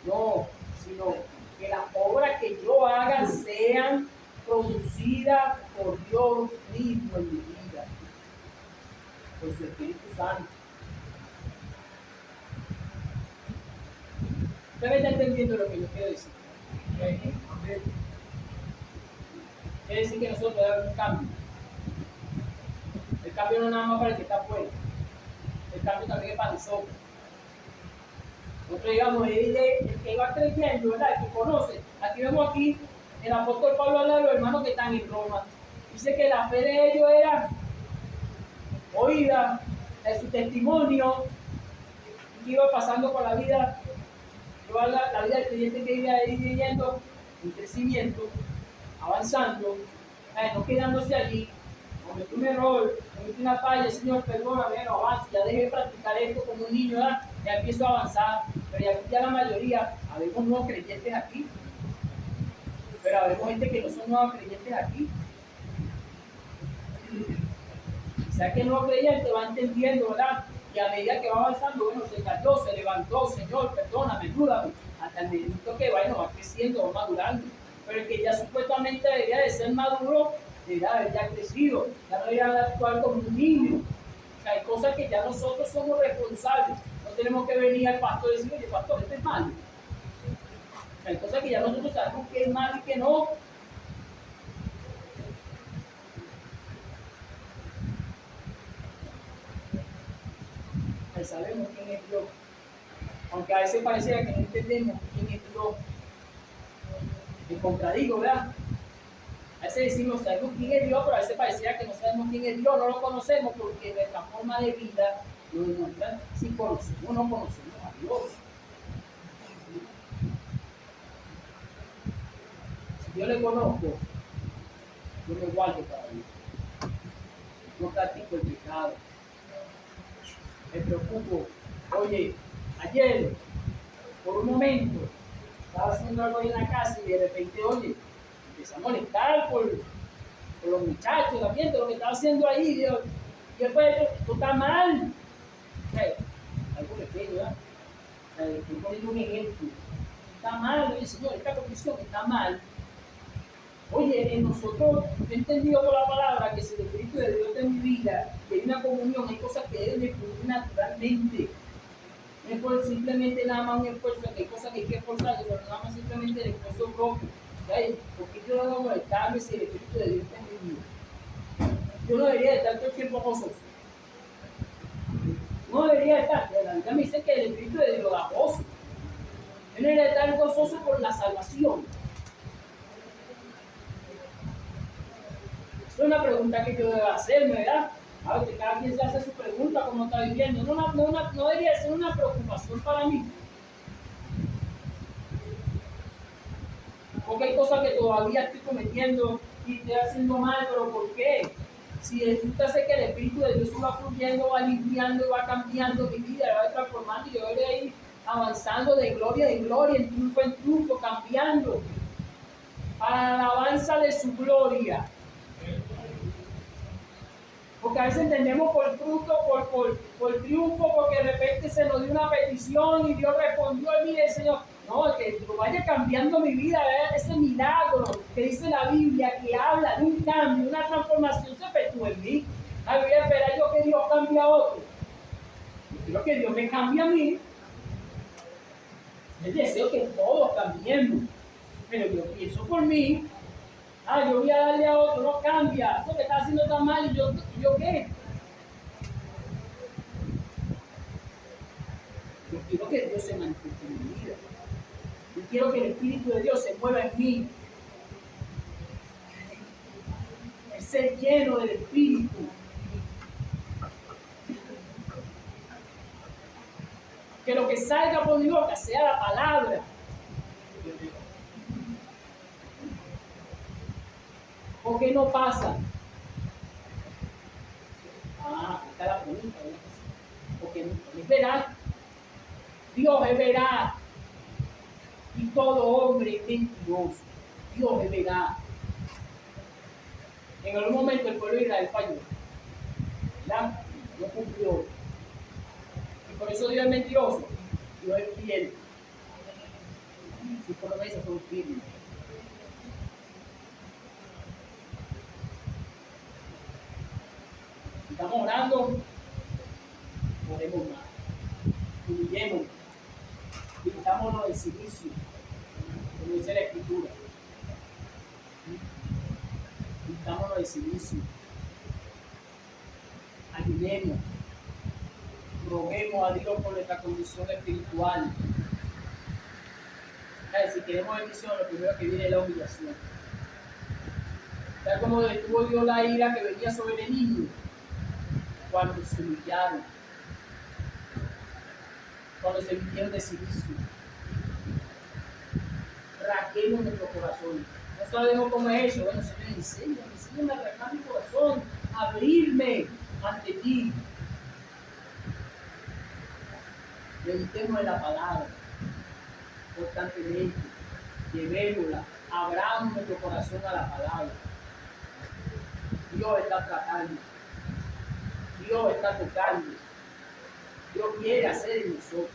Speaker 1: No, sino que las obras que yo haga sean producidas por Dios mismo en mi vida, por su Espíritu Santo. ¿Usted me está entendiendo lo que yo quiero decir? Quiere decir que nosotros debemos haber un cambio. El cambio no es nada más para el que está afuera. El cambio también es para nosotros. Nosotros digamos, el que va creyendo, ¿verdad? El que conoce. Aquí vemos aquí el apóstol Pablo habla de los hermanos que están en Roma. Dice que la fe de ellos era oída de su testimonio, que iba pasando por la vida, la vida del creyente que iba viviendo en crecimiento, avanzando, no quedándose allí. Cometí un error, cometí una falla, Señor, perdóname, no avanzo, ya dejé de practicar esto como un niño, ¿verdad? Ya empiezo a avanzar, pero ya la mayoría, habemos nuevos creyentes aquí, pero habemos gente que no son nuevos creyentes aquí. sea que no creyente va entendiendo, ¿verdad? Y a medida que va avanzando, bueno, se cayó, se levantó, Señor, perdóname, ayúdame. Hasta el momento que bueno, va creciendo, va madurando. Pero el que ya supuestamente debería de ser maduro, debería haber ya crecido, ya no debería de actuar como un niño. O sea, hay cosas que ya nosotros somos responsables. No tenemos que venir al pastor y decir, oye, pastor, esto es malo. O sea, hay cosas que ya nosotros sabemos que es malo y que no. Sabemos quién es Dios. Aunque a veces pareciera que no entendemos quién es Dios. Me contradigo, ¿verdad? A veces decimos, sabemos quién es Dios, pero a veces pareciera que no sabemos quién es Dios, no lo conocemos porque nuestra forma de vida lo demuestra si conocemos o no conocemos a Dios. Si yo le conozco, yo me guardo para Dios. No practico el pecado. Me preocupo. Oye, ayer, por un momento, estaba haciendo algo ahí en la casa y de repente, oye, empecé a molestar por los muchachos, la gente, lo que estaba haciendo ahí. Dios, y después, esto está mal. O sea, algo pequeño, ¿verdad? O sea, estoy poniendo un ejemplo. Está mal, oye, Señor, esta condición está mal. Oye, en nosotros, he entendido por la palabra que si el Espíritu de Dios está en mi vida, que hay una comunión, hay cosas que deben de fluir naturalmente. No es por simplemente nada más un esfuerzo, que hay cosas que hay que esforzarse, pero nada más simplemente el esfuerzo propio. Porque yo no debo molestarme si el Espíritu de Dios está en mi vida. Yo no debería de estar todo el tiempo gozoso. No debería de estar. La Biblia me dice que el Espíritu de Dios da gozo. Yo no debería de estar gozoso por la salvación. Esa es una pregunta que yo debo hacerme, ¿verdad? A ver, que cada quien se hace su pregunta, cómo está viviendo. No debería ser una preocupación para mí. Porque hay cosas que todavía estoy cometiendo y estoy haciendo mal, pero ¿por qué? Si resulta ser que el Espíritu de Dios va fluyendo, va limpiando, va cambiando mi vida, va transformando y yo voy a ir avanzando de gloria en gloria, en triunfo, cambiando para la alabanza de su gloria. Porque a veces entendemos por fruto, por triunfo, porque de repente se nos dio una petición y Dios respondió y mire, Señor, no, que vaya cambiando mi vida, ¿verdad? Ese milagro que dice la Biblia, que habla de un cambio, una transformación, se efectúa en mí. Ah, voy a esperar yo que Dios cambie a otro. Yo quiero que Dios me cambie a mí. Yo deseo que todos cambiemos, pero yo pienso por mí. Ah, yo voy a darle a otro, no cambia, eso que está haciendo está mal, ¿y yo qué? Yo quiero que Dios se manifieste en mi vida. Yo quiero que el Espíritu de Dios se mueva en mí. El ser lleno del Espíritu. Que lo que salga por mi boca sea la palabra. ¿Por qué no pasa? Está la pregunta. Porque es verdad. Dios es verdad. Y todo hombre es mentiroso. Dios es verdad. En algún momento el pueblo de Israel falló. ¿Verdad? No cumplió. Y por eso Dios es mentiroso. Dios es fiel. Sus promesas son fieles. Estamos orando, oremos más. Humillemos. Quitámonos del silicio, como dice la Escritura. Quitámonos del silicio. Ayudemos. Roguemos a Dios por nuestra condición espiritual. Si queremos bendición, lo primero que viene es la humillación. ¿Sabes cómo detuvo Dios la ira que venía sobre el niño? Cuando se humillaron, cuando se vistieron de silicio. Rasguemos nuestro corazón. No sabemos cómo es eso. Bueno, Señor, enséñame a rasgar mi corazón, a abrirme ante ti. Meditemos en la palabra constantemente, llevémosla, abramos nuestro corazón a la palabra. Dios está tratando. Dios está tocando. Dios quiere hacer en nosotros.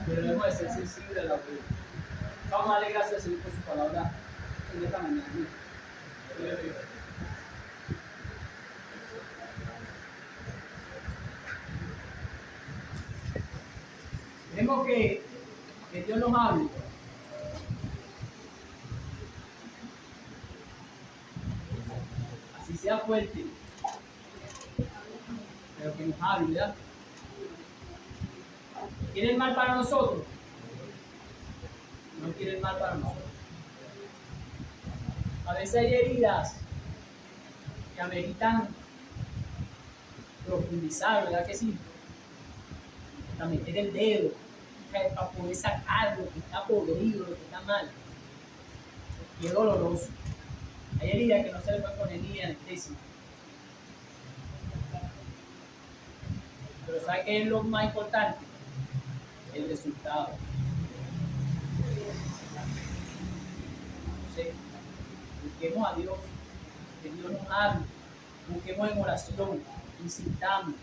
Speaker 1: Pero debemos de ser sensibles a la vida. Vamos a darle gracias al Señor por su palabra en esta mañana. Queremos que Dios nos hable. Así sea fuerte, pero que nos hable, ¿verdad? ¿Quiere el mal para nosotros? No quiere el mal para nosotros. A veces hay heridas que ameritan profundizar, ¿verdad que sí? Para meter el dedo, para poder sacar lo que está podrido, lo que está mal. Y es doloroso. Hay heridas que no se le puede poner ni anestesia. Pero ¿sabe qué es lo más importante? El resultado. Entonces, busquemos a Dios, que Dios nos hable, busquemos en oración, insistamos.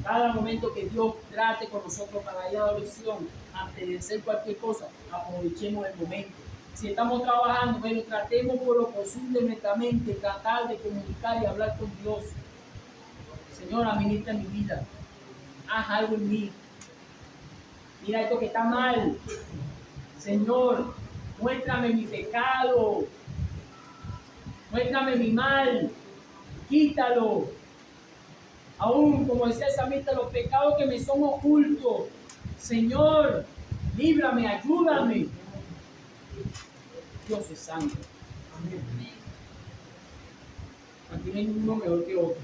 Speaker 1: Cada momento que Dios trate con nosotros para ir a la oración, antes de hacer cualquier cosa, aprovechemos el momento. Si estamos trabajando, bueno, tratemos por lo posible nuestra mente, tratar de comunicar y hablar con Dios. Señor, administra mi vida, haz algo en mí. Mira esto que está mal. Señor, muéstrame mi pecado. Muéstrame mi mal. Quítalo. Aún, como decía el salmista, los pecados que me son ocultos. Señor, líbrame, ayúdame. Dios es santo. Amén. Aquí no hay ninguno mejor que otro.